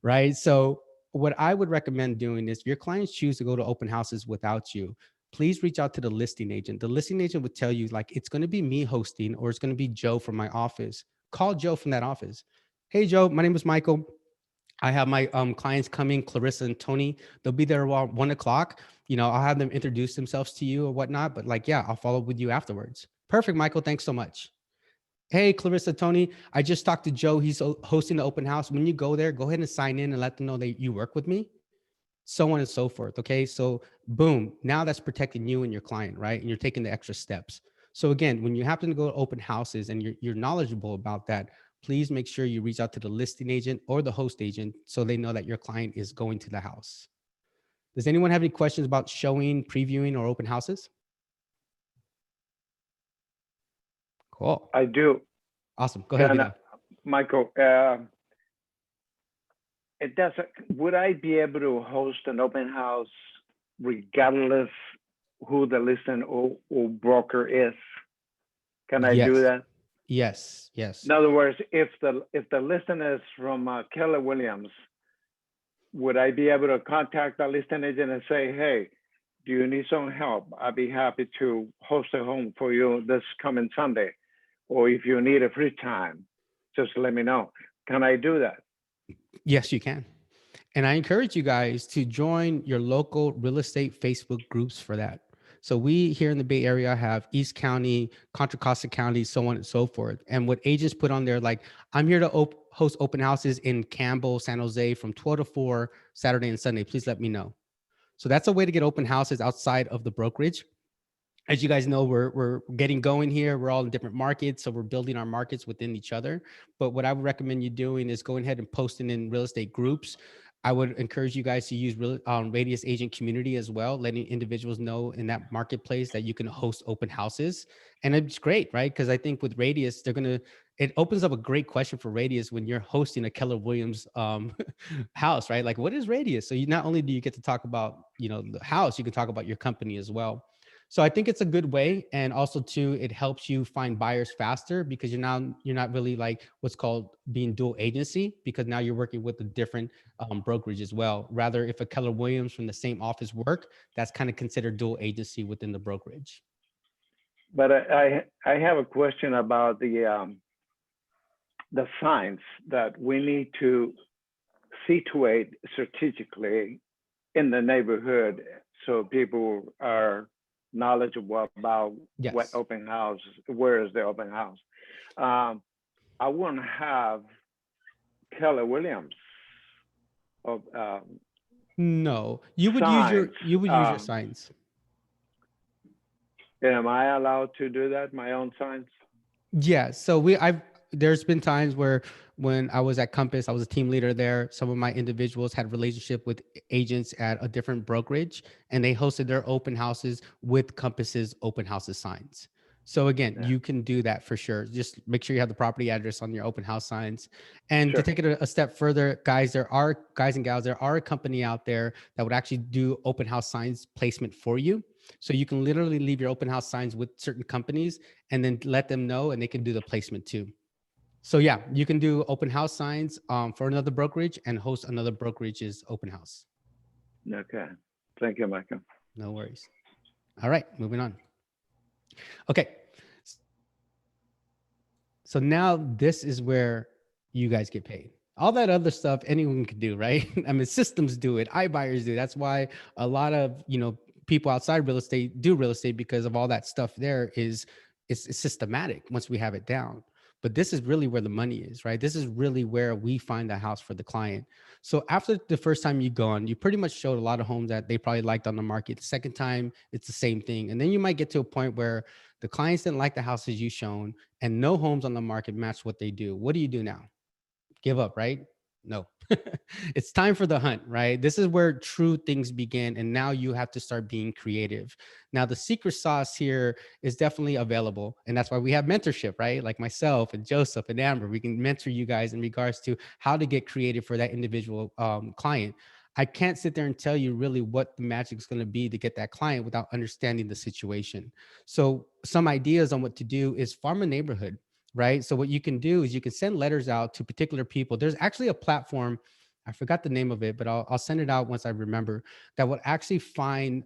Right? So what I would recommend doing is if your clients choose to go to open houses without you, please reach out to the listing agent. The listing agent would tell you like, it's going to be me hosting or it's going to be Joe from my office. Call Joe from that office. Hey, Joe, my name is Michael. I have my clients coming, Clarissa and Tony. They'll be there around 1 o'clock. You know, I'll have them introduce themselves to you or whatnot. But like, yeah, I'll follow up with you afterwards. Perfect, Michael. Thanks so much. Hey, Clarissa, Tony, I just talked to Joe. He's hosting the open house. When you go there, go ahead and sign in and let them know that you work with me, so on and so forth. Okay. So boom, now that's protecting you and your client, right? And you're taking the extra steps. So again, when you happen to go to open houses and you're knowledgeable about that, please make sure you reach out to the listing agent or the host agent so they know that your client is going to the house. Does anyone have any questions about showing, previewing, or open houses? Cool. I do. Awesome. Go ahead. And, Vidal. Michael, it doesn't, would I be able to host an open house regardless who the listing or broker is? Can I do Yes. that? Yes. Yes. In other words, if the listing is from Keller Williams, would I be able to contact the listing agent and say, hey, do you need some help? I'd be happy to host a home for you this coming Sunday. Or if you need a free time, just let me know. Can I do that? Yes, you can. And I encourage you guys to join your local real estate Facebook groups for that. So we here in the Bay Area have East County, Contra Costa County, so on and so forth. And what agents put on there, like, I'm here to host open houses in Campbell, San Jose from 12 to 4, Saturday and Sunday. Please let me know. So that's a way to get open houses outside of the brokerage. As you guys know, we're getting going here. We're all in different markets, so we're building our markets within each other. But what I would recommend you doing is going ahead and posting in real estate groups. I would encourage you guys to use Radius Agent Community as well, letting individuals know in that marketplace that you can host open houses. And it's great, right? Because I think with Radius, it opens up a great question for Radius when you're hosting a Keller Williams house, right? Like, what is Radius? So you not only do you get to talk about, you know, the house, you can talk about your company as well. So I think it's a good way. And also too, it helps you find buyers faster because you're not really like what's called being dual agency, because now you're working with a different brokerage as well. Rather, if a Keller Williams from the same office work, that's kind of considered dual agency within the brokerage. But I have a question about the signs that we need to situate strategically in the neighborhood so people are knowledgeable about Yes. what open house, where is the open house. I wouldn't have Keller Williams of No, you would use your signs. signs. Am I allowed to do that, my own signs? Yeah. So there's been times where when I was at Compass, I was a team leader there. Some of my individuals had relationship with agents at a different brokerage, and they hosted their open houses with Compass's open houses signs. So again, Yeah. you can do that for sure. Just make sure you have the property address on your open house signs. And Sure. to take it a step further, guys and gals, there are a company out there that would actually do open house signs placement for you. So you can literally leave your open house signs with certain companies and then let them know, and they can do the placement too. So yeah, you can do open house signs for another brokerage and host another brokerage's open house. Okay. Thank you, Michael. No worries. All right, moving on. Okay. So now this is where you guys get paid. All that other stuff anyone can do, right? I mean, systems do it, iBuyers do. That's why a lot of, people outside real estate do real estate, because of all that stuff there it's systematic once we have it down. but this is really where the money is, right? This is really where we find the house for the client. So after the first time you go on, you pretty much showed a lot of homes that they probably liked on the market. The second time, it's the same thing. And then you might get to a point where the clients didn't like the houses you shown and no homes on the market match what they do. What do you do now? Give up, right? No. It's time for the hunt, right? This is where true things begin. And now you have to start being creative. Now, the secret sauce here is definitely available. And that's why we have mentorship, right? Like myself and Joseph and Amber, we can mentor you guys in regards to how to get creative for that individual client. I can't sit there and tell you really what the magic is going to be to get that client without understanding the situation. So some ideas on what to do is farm a neighborhood, right? So what you can do is you can send letters out to particular people. There's actually a platform, I forgot the name of it, but I'll send it out once I remember, that will actually find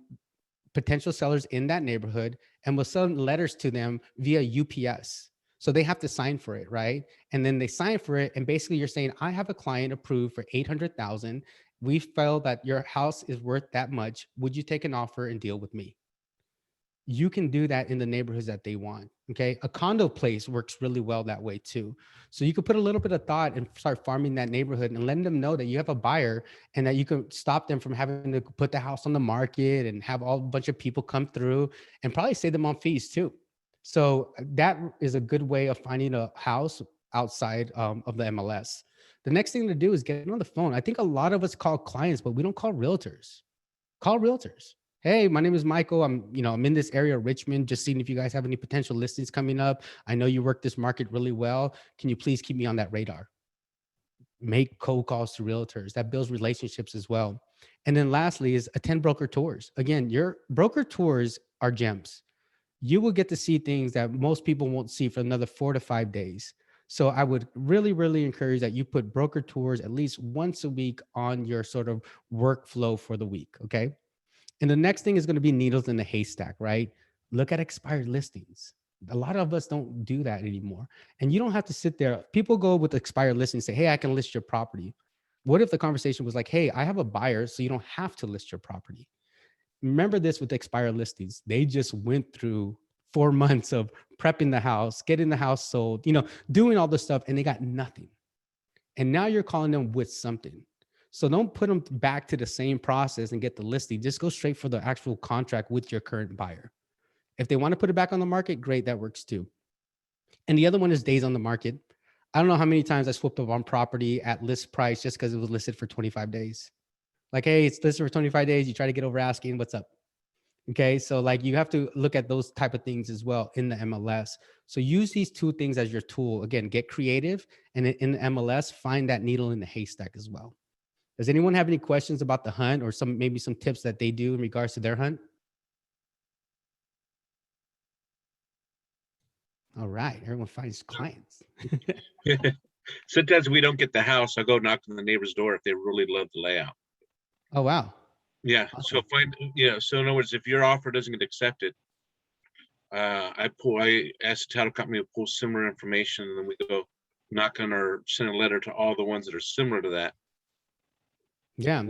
potential sellers in that neighborhood and will send letters to them via UPS. So they have to sign for it, right? And then they sign for it. And basically you're saying, I have a client approved for 800,000. We feel that your house is worth that much. Would you take an offer and deal with me? You can do that in the neighborhoods that they want. Okay. A condo place works really well that way too. So you could put a little bit of thought and start farming that neighborhood and letting them know that you have a buyer and that you can stop them from having to put the house on the market and have a bunch of people come through and probably save them on fees too. So that is a good way of finding a house outside of the MLS. The next thing to do is get on the phone. I think a lot of us call clients, but we don't call realtors. Call realtors. Hey, my name is Michael. I'm in this area of Richmond, just seeing if you guys have any potential listings coming up. I know you work this market really well. Can you please keep me on that radar? Make cold calls to realtors. That builds relationships as well. And then lastly is attend broker tours. Again, your broker tours are gems. You will get to see things that most people won't see for another 4 to 5 days. So I would really, really encourage that you put broker tours at least once a week on your sort of workflow for the week. Okay. And the next thing is going to be needles in the haystack, right? Look at expired listings. A lot of us don't do that anymore. And you don't have to sit there. People go with expired listings and say, hey, I can list your property. What if the conversation was like, hey, I have a buyer, so you don't have to list your property? Remember this with expired listings. They just went through 4 months of prepping the house, getting the house sold, doing all this stuff, and they got nothing. And now you're calling them with something. So don't put them back to the same process and get the listing. Just go straight for the actual contract with your current buyer. If they want to put it back on the market, great, that works too. And the other one is days on the market. I don't know how many times I swooped up on property at list price just because it was listed for 25 days. Like, hey, it's listed for 25 days. You try to get over asking, what's up? Okay, so like you have to look at those type of things as well in the MLS. So use these two things as your tool. Again, get creative, and in the MLS, find that needle in the haystack as well. Does anyone have any questions about the hunt or maybe some tips that they do in regards to their hunt? All right, everyone finds clients. Sometimes we don't get the house. I'll go knock on the neighbor's door if they really love the layout. Oh, wow. Yeah, so so in other words, if your offer doesn't get accepted, I ask the title company to pull similar information, and then we go knock on or send a letter to all the ones that are similar to that. Yeah.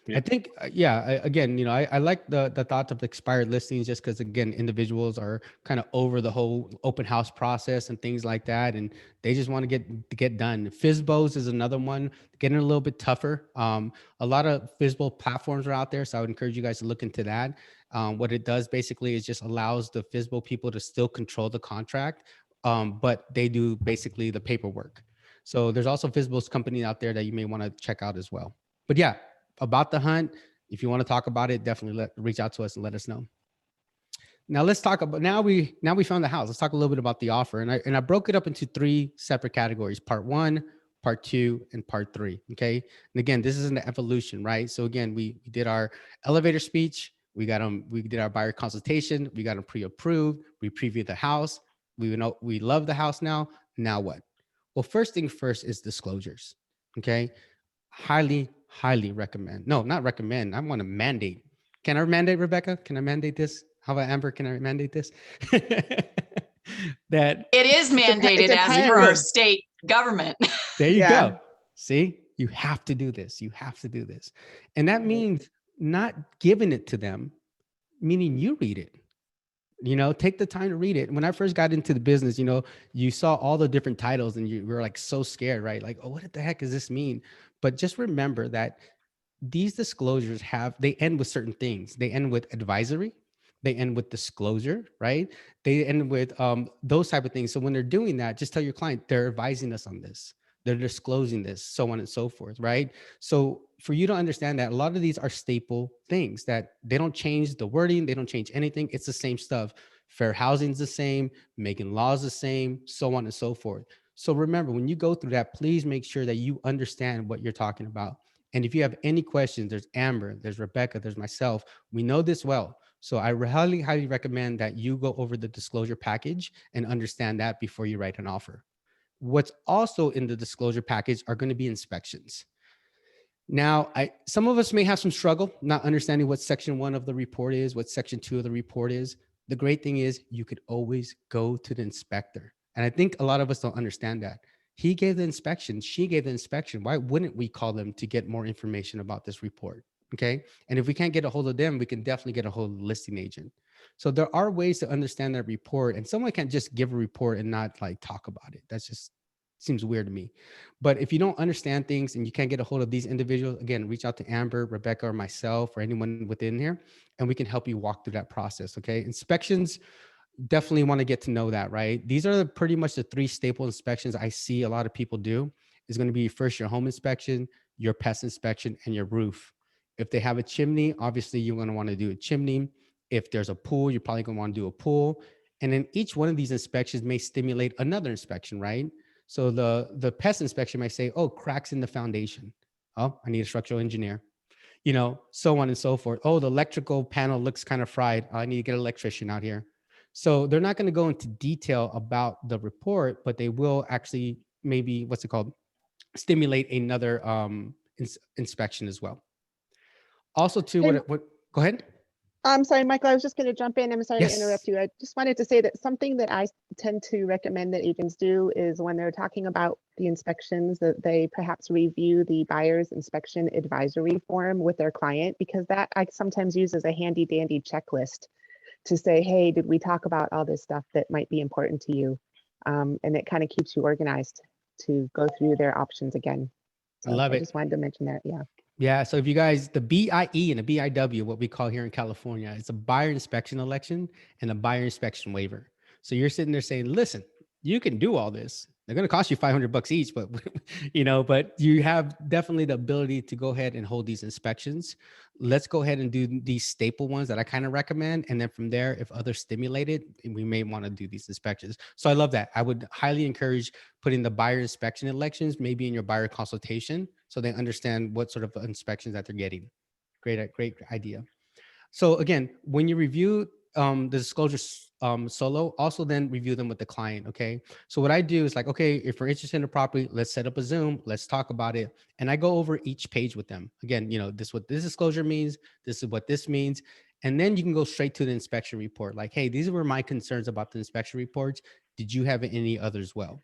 Yeah. I think, again, I like the thought of expired listings just because, again, individuals are kind of over the whole open house process and things like that. And they just want to get done. FSBOs is another one, getting a little bit tougher. A lot of FSBO platforms are out there. So I would encourage you guys to look into that. What it does basically is just allows the FSBO people to still control the contract, but they do basically the paperwork. So there's also FSBO's company out there that you may want to check out as well. But yeah, about the hunt, if you want to talk about it, definitely reach out to us and let us know. Now let's talk about, now we found the house. Let's talk a little bit about the offer. And I broke it up into 3 separate categories: part 1, part 2, and part 3. Okay. And again, this is an evolution, right? So again, we did our elevator speech. We did our buyer consultation. We got them pre-approved. We previewed the house. We love the house now. Now what? Well, first thing first is disclosures. Okay. Highly recommend. No, not recommend. I want to mandate. Can I mandate, Rebecca? Can I mandate this? How about Amber? Can I mandate this? That It is mandated as per our state government. there you go. See, you have to do this. You have to do this. And that means not giving it to them, meaning you read it. Take the time to read it. When I first got into the business, you saw all the different titles and you were like so scared, right? Like, oh, what the heck does this mean? But just remember that these disclosures they end with certain things. They end with advisory, they end with disclosure, right? They end with those type of things. So when they're doing that, just tell your client they're advising us on this, they're disclosing this, so on and so forth, right? So for you to understand that a lot of these are staple things that they don't change the wording, they don't change anything. It's the same stuff. Fair housing's the same, making laws the same, so on and so forth. So remember, when you go through that, please make sure that you understand what you're talking about. And if you have any questions, there's Amber, there's Rebecca, there's myself. We know this well. So I highly, highly recommend that you go over the disclosure package and understand that before you write an offer. What's also in the disclosure package are going to be inspections. Now, some of us may have some struggle not understanding what section 1 of the report is, what section 2 of the report is. The great thing is you could always go to the inspector. And I think a lot of us don't understand that. He gave the inspection, she gave the inspection. Why wouldn't we call them to get more information about this report? Okay. And if we can't get a hold of them, we can definitely get a hold of the listing agent. So there are ways to understand that report, and someone can't just give a report and not like talk about it. That's just seems weird to me. But if you don't understand things and you can't get a hold of these individuals, again, reach out to Amber, Rebecca, or myself, or anyone within here, and we can help you walk through that process. Okay. Inspections, definitely want to get to know that, right? These are pretty much the 3 staple inspections I see a lot of people do. Is going to be first your home inspection, your pest inspection, and your roof. If they have a chimney, obviously you're going to want to do a chimney. If there's a pool, you're probably going to want to do a pool. And then each one of these inspections may stimulate another inspection, right? So the pest inspection might say, oh, cracks in the foundation. Oh, I need a structural engineer, so on and so forth. Oh, the electrical panel looks kind of fried. I need to get an electrician out here. So they're not going to go into detail about the report, but they will actually maybe, stimulate another inspection as well. Also too, And- go ahead. I'm sorry, Michael, I was just going to jump in. I'm sorry Yes. to interrupt you. I just wanted to say that something that I tend to recommend that agents do is when they're talking about the inspections, that they perhaps review the buyer's inspection advisory form with their client, because that I sometimes use as a handy dandy checklist to say, hey, did we talk about all this stuff that might be important to you? And it kind of keeps you organized to go through their options again. I love it. I just wanted to mention that. Yeah. Yeah. So if you guys, the BIE and the BIW, what we call here in California, it's a buyer inspection election and a buyer inspection waiver. So you're sitting there saying, listen, you can do all this. They're going to cost you $500 each, but but you have definitely the ability to go ahead and hold these inspections. Let's go ahead and do these staple ones that I kind of recommend. And then from there, if others stimulate it, we may want to do these inspections. So I love that. I would highly encourage putting the buyer inspection elections, maybe in your buyer consultation, so they understand what sort of inspections that they're getting. Great idea. So again, when you review the disclosures solo, also then review them with the client. Okay. So what I do is like, okay, if we're interested in a property, let's set up a Zoom, let's talk about it. And I go over each page with them. Again, this is what this disclosure means. This is what this means. And then you can go straight to the inspection report. Like, hey, these were my concerns about the inspection reports. Did you have any others? Well,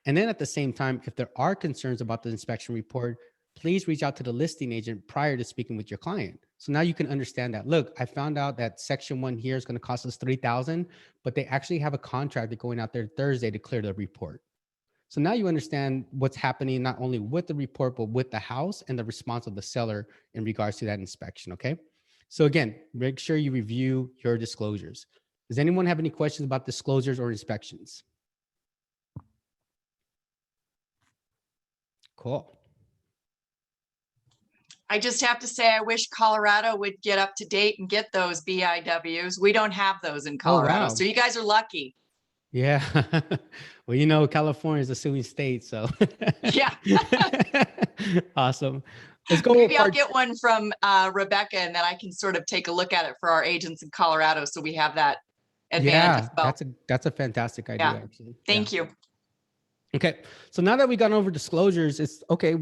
and then at the same time, if there are concerns about the inspection report, please reach out to the listing agent prior to speaking with your client. So now you can understand that, look, I found out that section 1 here is going to cost us $3,000, but they actually have a contractor going out there Thursday to clear the report. So now you understand what's happening, not only with the report, but with the house and the response of the seller in regards to that inspection. Okay. So again, make sure you review your disclosures. Does anyone have any questions about disclosures or inspections? Cool. I just have to say, I wish Colorado would get up to date and get those BIWs. We don't have those in Colorado. wow. So you guys are lucky. Yeah. Well, California is a suing state, so. Yeah. Awesome. Let's go. Maybe I'll get one from Rebecca, and then I can sort of take a look at it for our agents in Colorado. So we have that advantage as well. That's a fantastic idea, Yeah. actually. Thank you. Okay. So now that we've gone over disclosures, it's okay.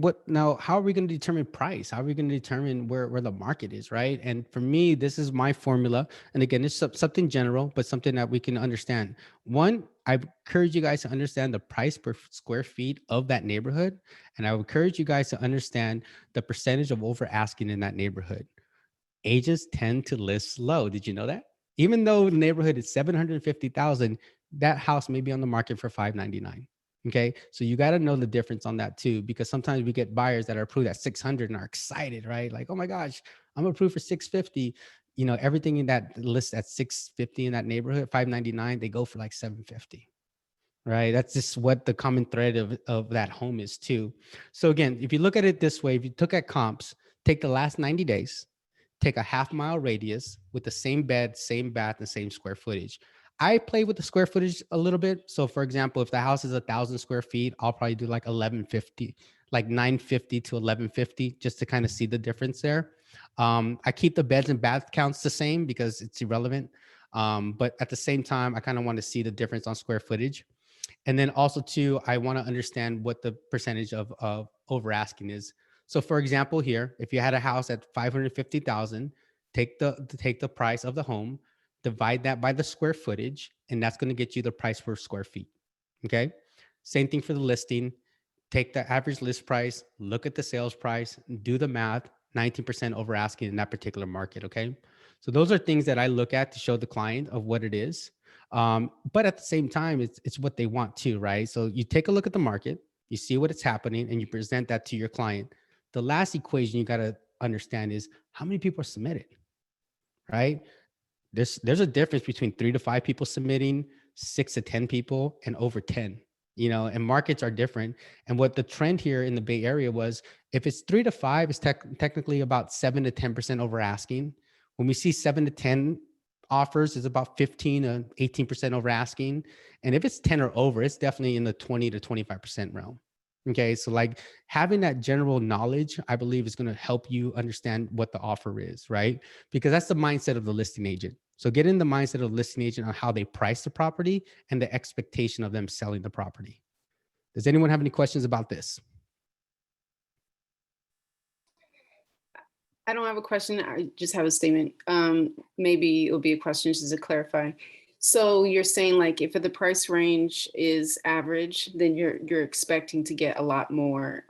How are we going to determine price? How are we going to determine where the market is, right? And for me, this is my formula. And again, it's something general, but something that we can understand. One, I encourage you guys to understand the price per square feet of that neighborhood. And I would encourage you guys to understand the percentage of over asking in that neighborhood. Agents tend to list low. Did you know that? Even though the neighborhood is 750,000, that house may be on the market for 599. Okay. So you got to know the difference on that too, because sometimes we get buyers that are approved at 600 and are excited, right? Like, oh my gosh, I'm approved for 650. You know, everything in that list at 650 in that neighborhood, 599, they go for like 750. Right. That's just what the common thread of that home is too. So again, if you look at it this way, if you took at comps, take the last 90 days, take a half-mile radius with the same bed, same bath, and same square footage. I play with the square footage a little bit. So for example, if the house is 1,000 square feet, I'll probably do like 1150, like 950 to 1150, just to kind of see the difference there. I keep the beds and bath counts the same because it's irrelevant. But at the same time, I kind of want to see the difference on square footage. And then also too, I want to understand what the percentage of over asking is. So for example, here, if you had a house at 550,000, take the price of the home, divide that by the square footage, and that's going to get you the price per square feet. Okay. Same thing for the listing. Take the average list price, look at the sales price, do the math, 19% over asking in that particular market. Okay. So those are things that I look at to show the client of what it is. But at the same time, it's what they want too, right? So you take a look at the market, you see what it's happening, and you present that to your client. The last equation you got to understand is how many people are submitted, right? There's a difference between 3 to 5 people submitting, 6 to 10 people, and over 10. You know, and markets are different. And what the trend here in the Bay Area was, if it's 3 to 5, it's technically about 7 to 10% over asking. When we see 7 to 10 offers, is about 15 to 18% over asking. And if it's 10 or over, it's definitely in the 20 to 25% realm. Okay. So like having that general knowledge, I believe is going to help you understand what the offer is, right? Because that's the mindset of the listing agent. So get in the mindset of the listing agent on how they price the property and the expectation of them selling the property. Does anyone have any questions about this? I don't have a question. I just have a statement. Maybe it'll be a question just to clarify. So you're saying like if the price range is average, then you're expecting to get a lot more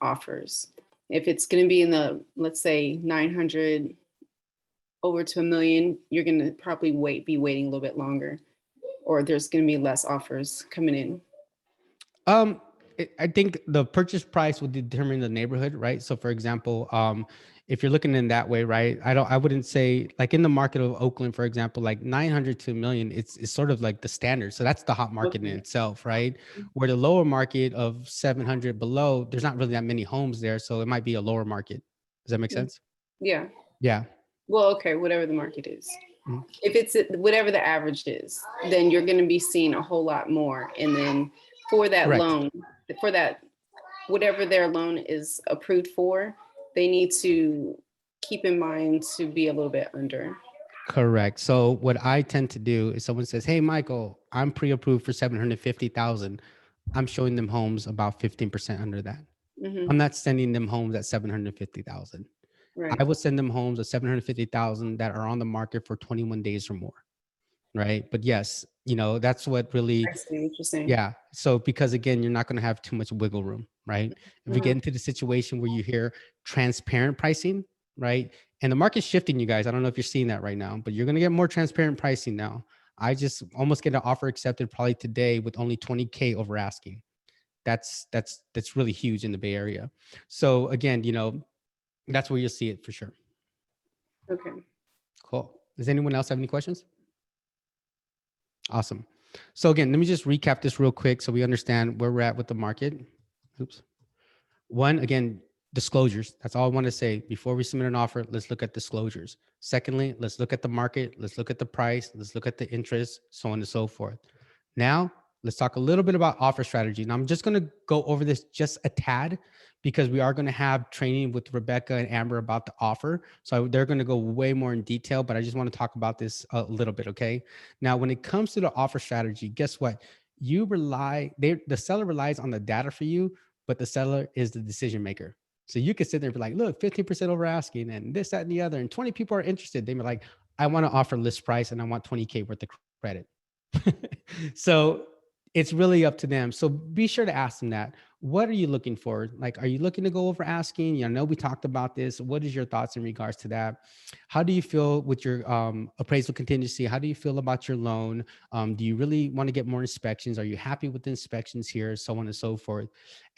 offers. If it's going to be in the, let's say 900 over to 1 million, you're going to probably be waiting a little bit longer, or there's going to be less offers coming in. I think the purchase price will determine the neighborhood, right? So for example, if you're looking in that way, right? I wouldn't say like in the market of Oakland, for example, like 900 to 1 million, it's sort of like the standard. So that's the hot market in itself, right? Where the lower market of 700 below, there's not really that many homes there. So it might be a lower market. Does that make sense? Yeah. Yeah. Well, okay, whatever the market is. Mhm. If it's whatever the average is, then you're going to be seeing a whole lot more. And then for that Correct. loan, for that, whatever their loan is approved for, they need to keep in mind to be a little bit under. Correct. So what I tend to do is someone says, "Hey, Michael, I'm pre-approved for 750,000." I'm showing them homes about 15% under that. Mhm. I'm not sending them homes at 750,000. Right. I will send them homes at 750,000 that are on the market for 21 days or more. Right. But yes, you know, that's what really, I see what you're saying. yeah. So because again, you're not going to have too much wiggle room, right? If we get Mhm. into the situation where you hear transparent pricing, right? And the market's shifting, you guys. I don't know if you're seeing that right now, but you're going to get more transparent pricing now. I just almost get an offer accepted probably today with only 20K over asking. That's really huge in the Bay Area. So again, you know, that's where you'll see it for sure. Okay. Cool. Does anyone else have any questions? Awesome. So again, let me just recap this real quick so we understand where we're at with the market. Oops. One, again, disclosures. That's all I want to say. Before we submit an offer, let's look at disclosures. Secondly, let's look at the market. Let's look at the price. Let's look at the interest, so on and so forth. Now, let's talk a little bit about offer strategy. Now, I'm just going to go over this just a tad because we are going to have training with Rebecca and Amber about the offer. So they're going to go way more in detail, but I just want to talk about this a little bit, okay? Now, when it comes to the offer strategy, guess what? The seller relies on the data for you, but the seller is the decision maker. So you could sit there and be like, look, 15% over asking and this, that, and the other, and 20 people are interested. They be like, I want to offer list price and I want 20K worth of credit. So it's really up to them. So be sure to ask them that. what are you looking for? Like, are you looking to go over asking? You know we talked about this. What is your thoughts in regards to that? How do you feel with your appraisal contingency? How do you feel about your loan? Do you really want to get more inspections? Are you happy with the inspections here? So on and so forth.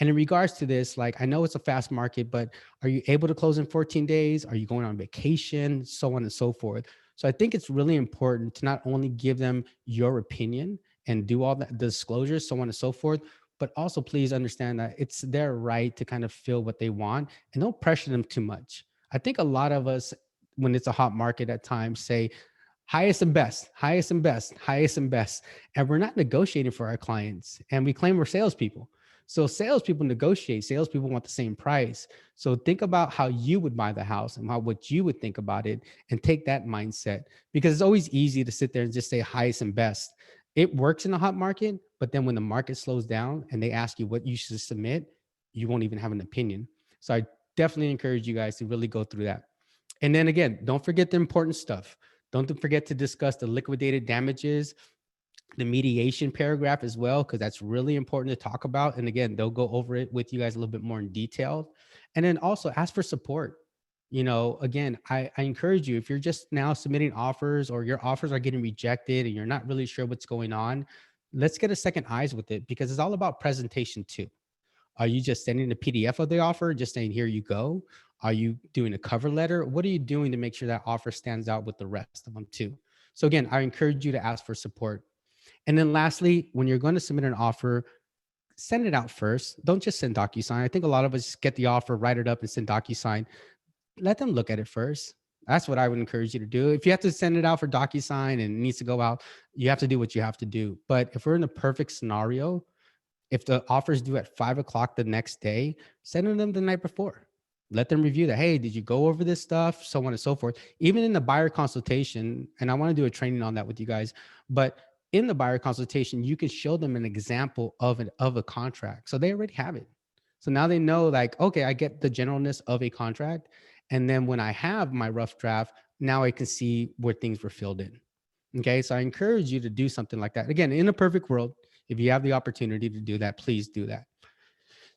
And in regards to this, like, I know it's a fast market, but are you able to close in 14 days? Are you going on vacation? So on and so forth. So I think it's really important to not only give them your opinion and do all the disclosures, so on and so forth, but also please understand that it's their right to kind of feel what they want, and don't pressure them too much. I think a lot of us, when it's a hot market at times, say highest and best, highest and best, highest and best. And we're not negotiating for our clients. And we claim we're salespeople. So salespeople negotiate, salespeople want the same price. So think about how you would buy the house and what you would think about it, and take that mindset, because it's always easy to sit there and just say highest and best. It works in a hot market, but then when the market slows down and they ask you what you should submit, you won't even have an opinion. So I definitely encourage you guys to really go through that. And then again, don't forget the important stuff. Don't forget to discuss the liquidated damages, the mediation paragraph as well, because that's really important to talk about. And again, they'll go over it with you guys a little bit more in detail. And then also ask for support. You know, again, I encourage you, if you're just now submitting offers or your offers are getting rejected and you're not really sure what's going on, let's get a second eyes with it, because it's all about presentation too. Are you just sending a PDF of the offer, just saying, here you go? Are you doing a cover letter? What are you doing to make sure that offer stands out with the rest of them too? So again, I encourage you to ask for support. And then lastly, when you're going to submit an offer, send it out first. Don't just send DocuSign. I think a lot of us get the offer, write it up and send DocuSign. Let them look at it first. That's what I would encourage you to do. If you have to send it out for DocuSign and it needs to go out, you have to do what you have to do. But if we're in a perfect scenario, if the offer is due at 5 o'clock the next day, send them the night before. Let them review that. Hey, did you go over this stuff? So on and so forth. Even in the buyer consultation, and I want to do a training on that with you guys, but in the buyer consultation, you can show them an example of a contract. So they already have it. So now they know, like, okay, I get the generalness of a contract. And then when I have my rough draft, now I can see where things were filled in. Okay. So I encourage you to do something like that. Again, in a perfect world, if you have the opportunity to do that, please do that.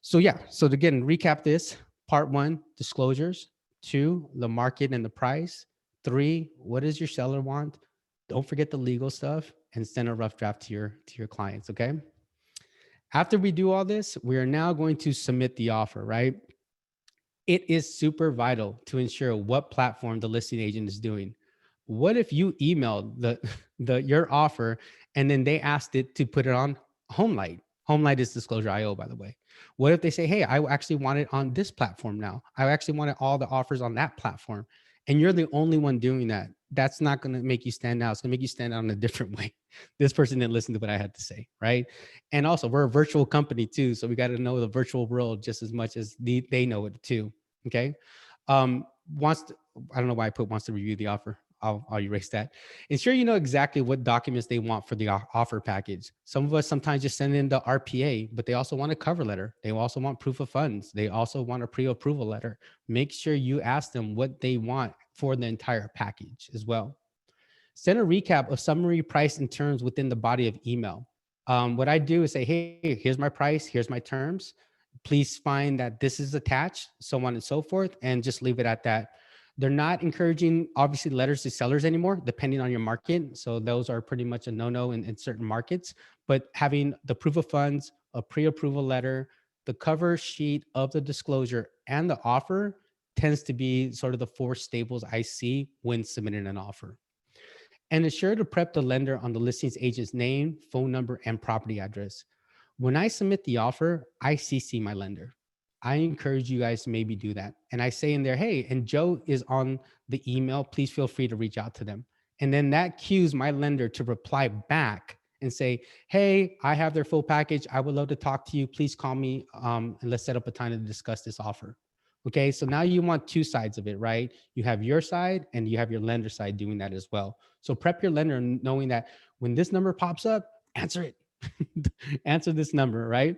So yeah, so again, recap this: part 1, disclosures; 2, the market and the price; 3, what does your seller want? Don't forget the legal stuff, and send a rough draft to your clients. Okay. After we do all this, we are now going to submit the offer, right? It is super vital to ensure what platform the listing agent is doing. What if you emailed your offer and then they asked it to put it on HomeLight? HomeLight is Disclosure IO, by the way. What if they say, hey, I actually want it on this platform now. I actually wanted all the offers on that platform. And you're the only one doing that. That's not going to make you stand out. It's going to make you stand out in a different way. This person didn't listen to what I had to say, right? And also, we're a virtual company too. So we got to know the virtual world just as much as they know it too, okay? I don't know why I put wants to review the offer. I'll erase that. Ensure you know exactly what documents they want for the offer package. Some of us sometimes just send in the RPA, but they also want a cover letter. They also want proof of funds. They also want a pre-approval letter. Make sure you ask them what they want for the entire package as well. Send a recap of summary, price, and terms within the body of email. What I do is say, hey, here's my price, here's my terms. Please find that this is attached, so on and so forth, and just leave it at that. They're not encouraging, obviously, letters to sellers anymore, depending on your market. So those are pretty much a no-no in certain markets. But having the proof of funds, a pre-approval letter, the cover sheet of the disclosure, and the offer tends to be sort of the 4 staples I see when submitting an offer. And ensure to prep the lender on the listings agent's name, phone number, and property address. When I submit the offer, I CC my lender. I encourage you guys to maybe do that. And I say in there, hey, and Joe is on the email, please feel free to reach out to them. And then that cues my lender to reply back and say, hey, I have their full package. I would love to talk to you. Please call me and let's set up a time to discuss this offer. Okay, so now you want 2 sides of it, right? You have your side and you have your lender side doing that as well. So prep your lender knowing that when this number pops up, answer it. Answer this number, right?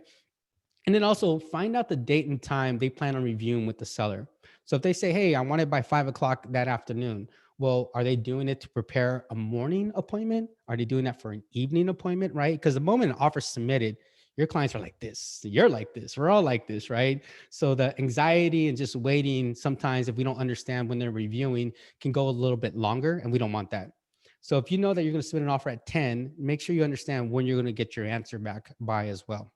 And then also find out the date and time they plan on reviewing with the seller. So if they say, hey, I want it by 5 o'clock that afternoon, well, are they doing it to prepare a morning appointment? Are they doing that for an evening appointment, right? Because the moment an offer is submitted, Your clients are like this. You're like this. We're all like this, right? So the anxiety and just waiting sometimes, if we don't understand when they're reviewing, can go a little bit longer, and we don't want that. So if you know that you're going to submit an offer at 10, make sure you understand when you're going to get your answer back by as well.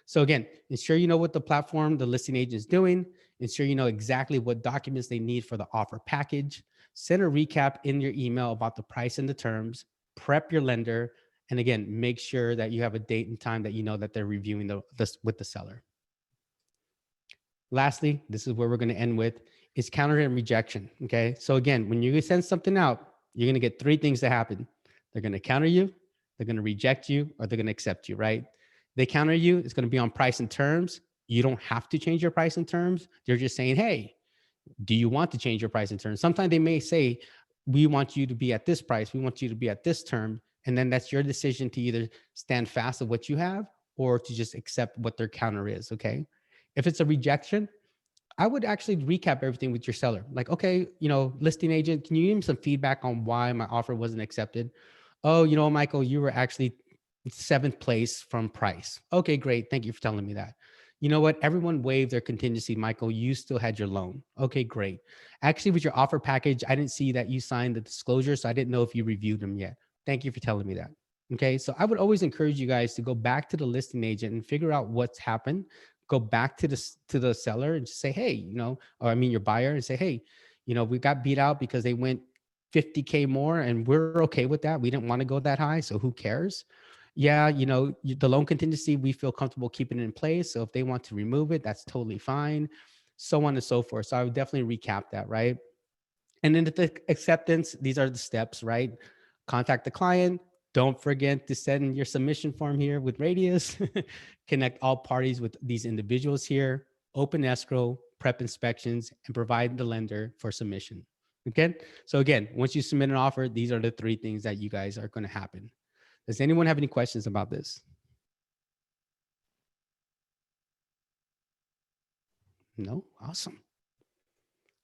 So again, ensure you know what the platform, the listing agent is doing. Ensure you know exactly what documents they need for the offer package. Send a recap in your email about the price and the terms. Prep your lender. And again, make sure that you have a date and time that you know that they're reviewing this with the seller. Lastly, this is where we're going to end with, is counter and rejection. Okay. So again, when you send something out, you're going to get three things to happen. They're going to counter you, they're going to reject you, or they're going to accept you, right? They counter you, it's going to be on price and terms. You don't have to change your price and terms. They're just saying, hey, do you want to change your price and terms? Sometimes they may say, we want you to be at this price. We want you to be at this term. And then that's your decision to either stand fast of what you have or to just accept what their counter is. Okay. If it's a rejection, I would actually recap everything with your seller. Like, okay, listing agent, can you give me some feedback on why my offer wasn't accepted? Oh, Michael, you were actually 7th place from price. Okay, great. Thank you for telling me that. You know what? Everyone waived their contingency. Michael, you still had your loan. Okay, great. Actually, with your offer package, I didn't see that you signed the disclosure, so I didn't know if you reviewed them yet. Thank you for telling me that. Okay, so I would always encourage you guys to go back to the listing agent and figure out what's happened. Go back to the seller and just say, hey, your buyer, and say, hey, we got beat out because they went 50K more, and we're okay with that. We didn't want to go that high, so who cares? Yeah, the loan contingency, we feel comfortable keeping it in place. So if they want to remove it, that's totally fine, so on and so forth. So I would definitely recap that, right? And then the acceptance, these are the steps, right? Contact the client. Don't forget to send your submission form here with Radius. Connect all parties with these individuals here. Open escrow, prep inspections, and provide the lender for submission. Okay? So again, once you submit an offer, these are the 3 things that you guys are going to happen. Does anyone have any questions about this? No? Awesome.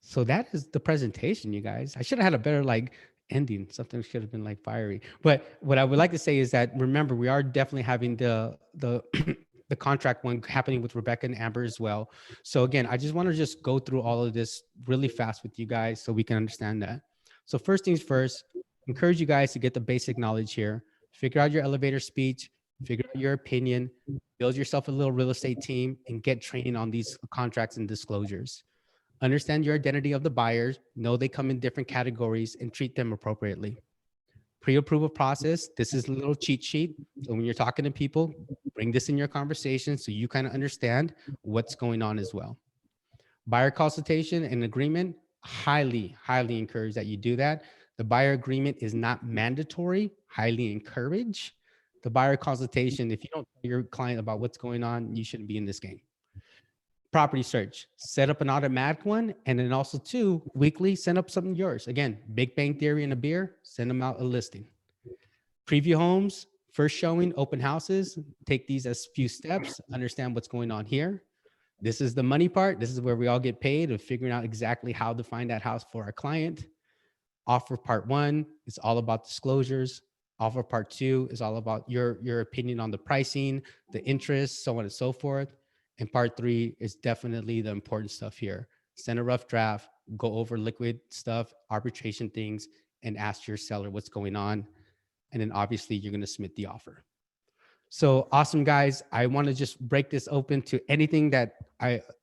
So that is the presentation, you guys. I should have had a better ending. Something should have been fiery. But what I would like to say is that, remember, we are definitely having the the contract one happening with Rebecca and Amber as well. So again, I just want to just go through all of this really fast with you guys so we can understand that. So first things first, encourage you guys to get the basic knowledge here. Figure out your elevator speech, figure out your opinion, build yourself a little real estate team, and get training on these contracts and disclosures. Understand your identity of the buyers, know they come in different categories, and treat them appropriately. Pre-approval process, this is a little cheat sheet. So when you're talking to people, bring this in your conversation so you kind of understand what's going on as well. Buyer consultation and agreement, highly, highly encourage that you do that. The buyer agreement is not mandatory, highly encourage. The buyer consultation, if you don't tell your client about what's going on, you shouldn't be in this game. Property search, set up an automatic one. And then also weekly, send up something yours. Again, Big Bang Theory and a beer, send them out a listing. Preview homes, first showing, open houses, take these as few steps, understand what's going on here. This is the money part. This is where we all get paid of figuring out exactly how to find that house for our client. Offer part 1 is all about disclosures. Offer part 2 is all about your opinion on the pricing, the interest, so on and so forth. And part 3 is definitely the important stuff here. Send a rough draft, go over liquid stuff, arbitration things, and ask your seller what's going on. And then obviously you're going to submit the offer. So awesome, guys. I want to just break this open to anything that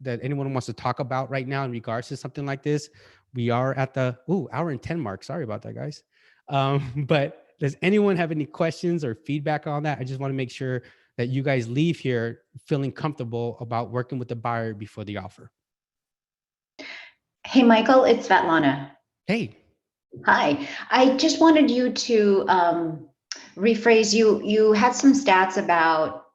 anyone wants to talk about right now in regards to something like this. We are at the hour and 10 mark. Sorry about that, guys. But does anyone have any questions or feedback on that? I just want to make sure that you guys leave here feeling comfortable about working with the buyer before the offer. Hey, Michael, it's Svetlana. Hey. Hi. I just wanted you to rephrase. You had some stats about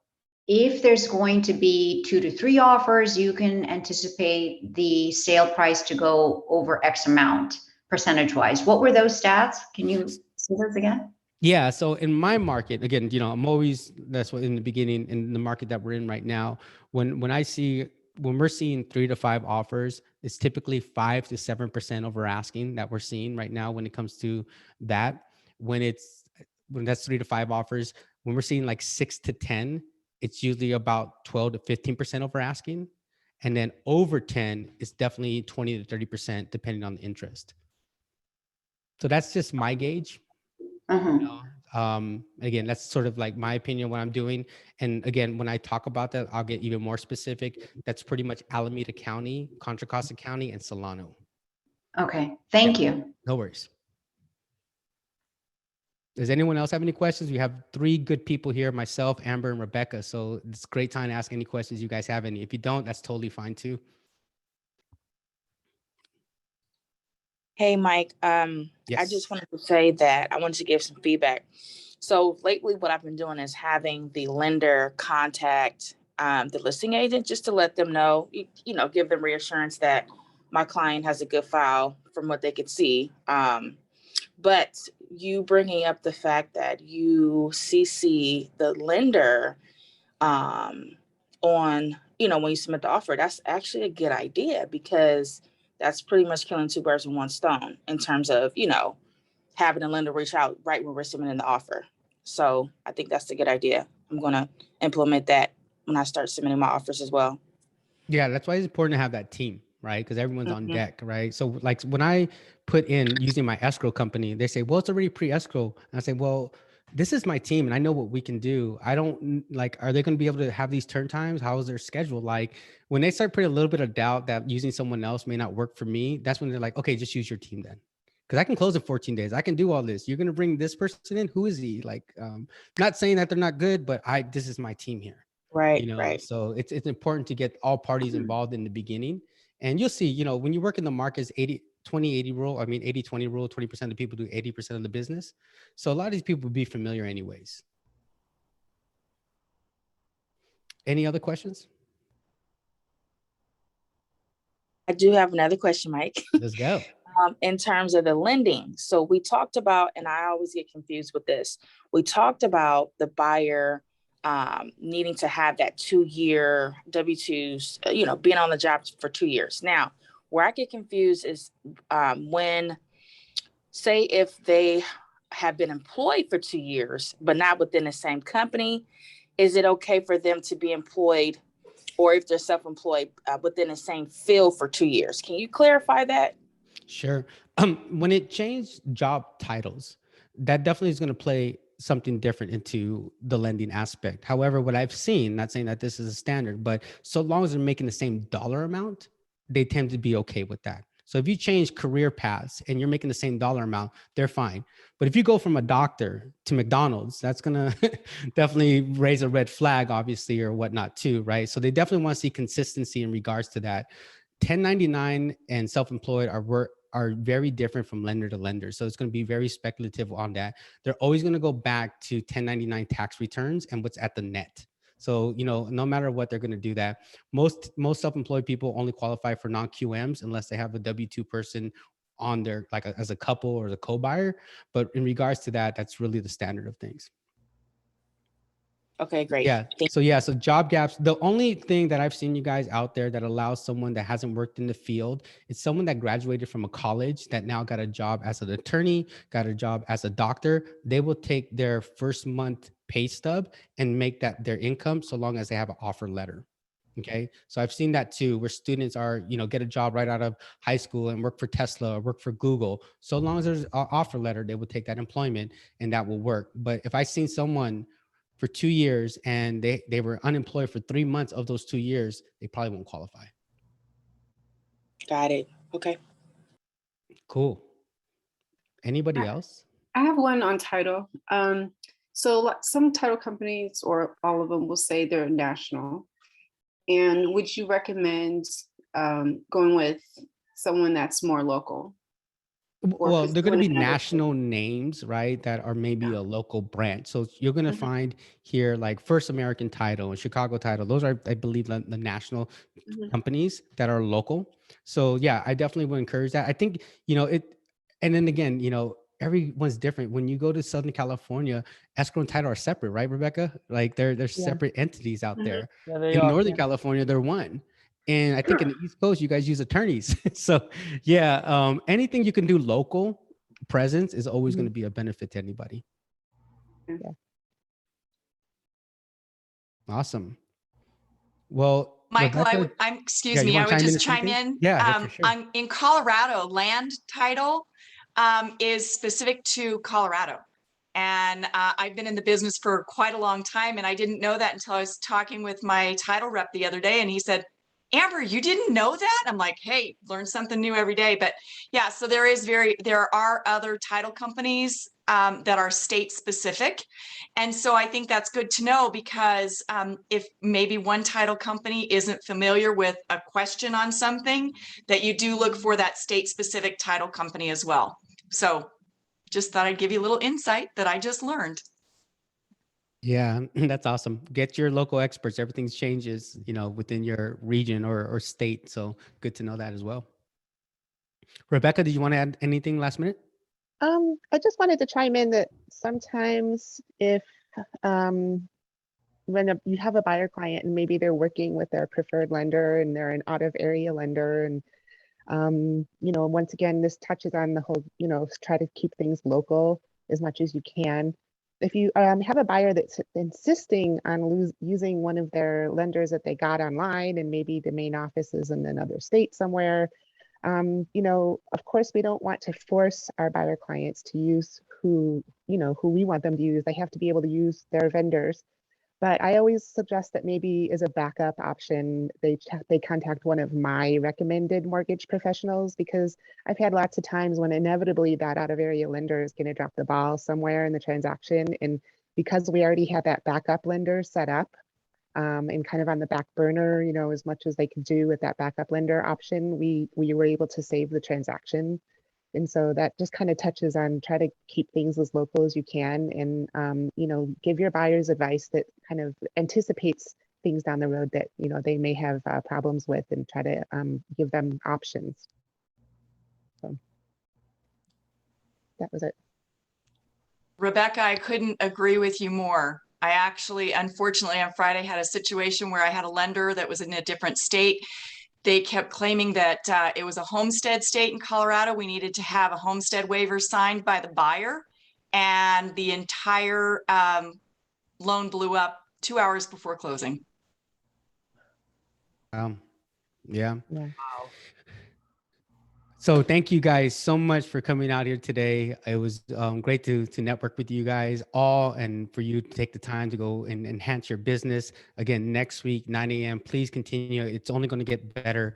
if there's going to be 2 to 3 offers, you can anticipate the sale price to go over X amount percentage-wise. What were those stats? Can you say those again? Yeah. So in my market, again, I'm always, that's what in the beginning, in the market that we're in right now, when we're seeing 3 to 5 offers, it's typically 5 to 7% over asking that we're seeing right now when it comes to that. When that's 3 to 5 offers, when we're seeing 6 to 10, it's usually about 12 to 15% over asking. And then over 10 is definitely 20 to 30% depending on the interest. So that's just my gauge. Mhm. Again, that's sort of like my opinion, what I'm doing. And again, when I talk about that, I'll get even more specific. That's pretty much Alameda County, Contra Costa County, and Solano. Okay, thank you. No worries. Does anyone else have any questions? We have 3 good people here, myself, Amber, and Rebecca. So it's a great time to ask any questions you guys have any. If you don't, that's totally fine too. Hey, Mike. I Yes. just wanted to say that I wanted to give some feedback. So lately, what I've been doing is having the lender contact the listing agent just to let them know, give them reassurance that my client has a good file from what they could see. But you bringing up the fact that you CC the lender on, when you submit the offer, that's actually a good idea because that's pretty much killing 2 birds with 1 stone in terms of, having a lender reach out right when we're submitting the offer. So I think that's a good idea. I'm going to implement that when I start submitting my offers as well. Yeah, that's why it's important to have that team, right? Because everyone's on Mhm. deck, right? So like when I put in using my escrow company, they say, well, it's already pre-escrow. And I say, well, this is my team and I know what we can do. I don't like, are they going to be able to have these turn times? How is their schedule? Like when they start putting a little bit of doubt that using someone else may not work for me, that's when they're like, okay, just use your team then. Because I can close in 14 days. I can do all this. You're going to bring this person in. Who is he? Like, not saying that they're not good, but this is my team here. Right, right. So it's important to get all parties involved in the beginning. And you'll see, when you work in the markets, 80 rule, 80-20 rule, 20% of the people do 80% of the business. So a lot of these people will be familiar anyways. Any other questions? I do have another question, Mike. Let's go. In terms of the lending. So we talked about, and I always get confused with this. We talked about the buyer needing to have that 2-year W-2s, being on the job for 2 years. Now, where I get confused is when, say, if they have been employed for 2 years, but not within the same company, is it okay for them to be employed, or if they're self-employed within the same field for 2 years? Can you clarify that? Sure. When it changed job titles, that definitely is going to play something different into the lending aspect. However, what I've seen, not saying that this is a standard, but so long as they're making the same dollar amount, they tend to be okay with that. So if you change career paths and you're making the same dollar amount, they're fine. But if you go from a doctor to McDonald's, that's going to definitely raise a red flag, obviously, or whatnot too, right? So they definitely want to see consistency in regards to that. 1099 and self-employed are very different from lender to lender. So it's going to be very speculative on that. They're always going to go back to 1099 tax returns and what's at the net. So, no matter what, they're going to do that. Most self-employed people only qualify for non-QMs unless they have a W-2 person on their, like as a couple or as a co-buyer. But in regards to that, that's really the standard of things. Okay, great. Yeah. So job gaps. The only thing that I've seen you guys out there that allows someone that hasn't worked in the field is someone that graduated from a college that now got a job as an attorney, got a job as a doctor. They will take their first month pay stub and make that their income so long as they have an offer letter. Okay. So I've seen that too, where students are, get a job right out of high school and work for Tesla or work for Google. So long as there's an offer letter, they will take that employment and that will work. But if I've seen someone for 2 years and they were unemployed for 3 months of those 2 years, they probably won't qualify. Got it. Okay. Cool. Anybody else? I have one on title. So some title companies or all of them will say they're national. And would you recommend going with someone that's more local? Well, they're going to be national names, right? That are maybe a local brand. So you're going to find here like First American Title and Chicago Title. Those are, I believe, the national companies that are local. So yeah, I definitely would encourage that. I think, and then again, everyone's different. When you go to Southern California, escrow and title are separate, right, Rebecca? Like they're separate entities out there. Yeah, they In are. Northern California, they're one. And I think in the East Coast, you guys use attorneys. So yeah, anything you can do local presence is always going to be a benefit to anybody. Yeah. Awesome. Well, Michael, Rebecca, I'm, yeah, excuse you me, I want to would chime in just to chime something? in. Yeah, for sure. I'm in Colorado, land title is specific to Colorado. And I've been in the business for quite a long time, and I didn't know that until I was talking with my title rep the other day, and he said, Amber, you didn't know that? I'm like, hey, learn something new every day. But yeah, so there are other title companies that are state specific. And so I think that's good to know, because if maybe one title company isn't familiar with a question on something, that you do look for that state specific title company as well. So just thought I'd give you a little insight that I just learned. Yeah, that's awesome. Get your local experts. Everything changes, you know, within your region or state. So good to know that as well. Rebecca, did you want to add anything last minute? I just wanted to chime in that sometimes if um, you have a buyer client and maybe they're working with their preferred lender and they're an out of area lender, and you know, once again, this touches on the whole, you know, try to keep things local as much as you can. If you have a buyer that's insisting on using one of their lenders that they got online, and maybe the main office is in another state somewhere, you know, of course, we don't want to force our buyer clients to use who we want them to use. They have to be able to use their vendors. But I always suggest that maybe as a backup option, they contact one of my recommended mortgage professionals, because I've had lots of times when inevitably that out of area lender is going to drop the ball somewhere in the transaction. And because we already had that backup lender set up and kind of on the back burner, you know, as much as they could do with that backup lender option, we were able to save the transaction. And so that just kind of touches on try to keep things as local as you can, and you know, give your buyers advice that kind of anticipates things down the road that, you know, they may have problems with, and try to give them options. So that was it. Rebecca, I couldn't agree with you more. I actually, unfortunately, on Friday had a situation where I had a lender that was in a different state. They kept claiming that it was a homestead state in Colorado. We needed to have a homestead waiver signed by the buyer, and the entire loan blew up 2 hours before closing. Yeah. Yeah. Wow. So thank you guys so much for coming out here today. It was great to network with you guys all, and for you to take the time to go and enhance your business. Again, next week, 9 a.m. Please continue. It's only going to get better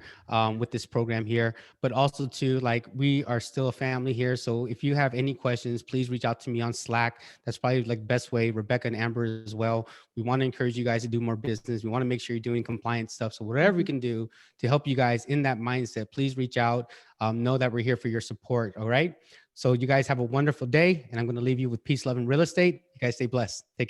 with this program here. But also too, like, we are still a family here. So if you have any questions, please reach out to me on Slack. That's probably like best way. Rebecca and Amber as well. We want to encourage you guys to do more business. We want to make sure you're doing compliance stuff. So whatever we can do to help you guys in that mindset, please reach out. Know that we're here for your support. All right. So you guys have a wonderful day, and I'm going to leave you with peace, love, and real estate. You guys stay blessed. Take care.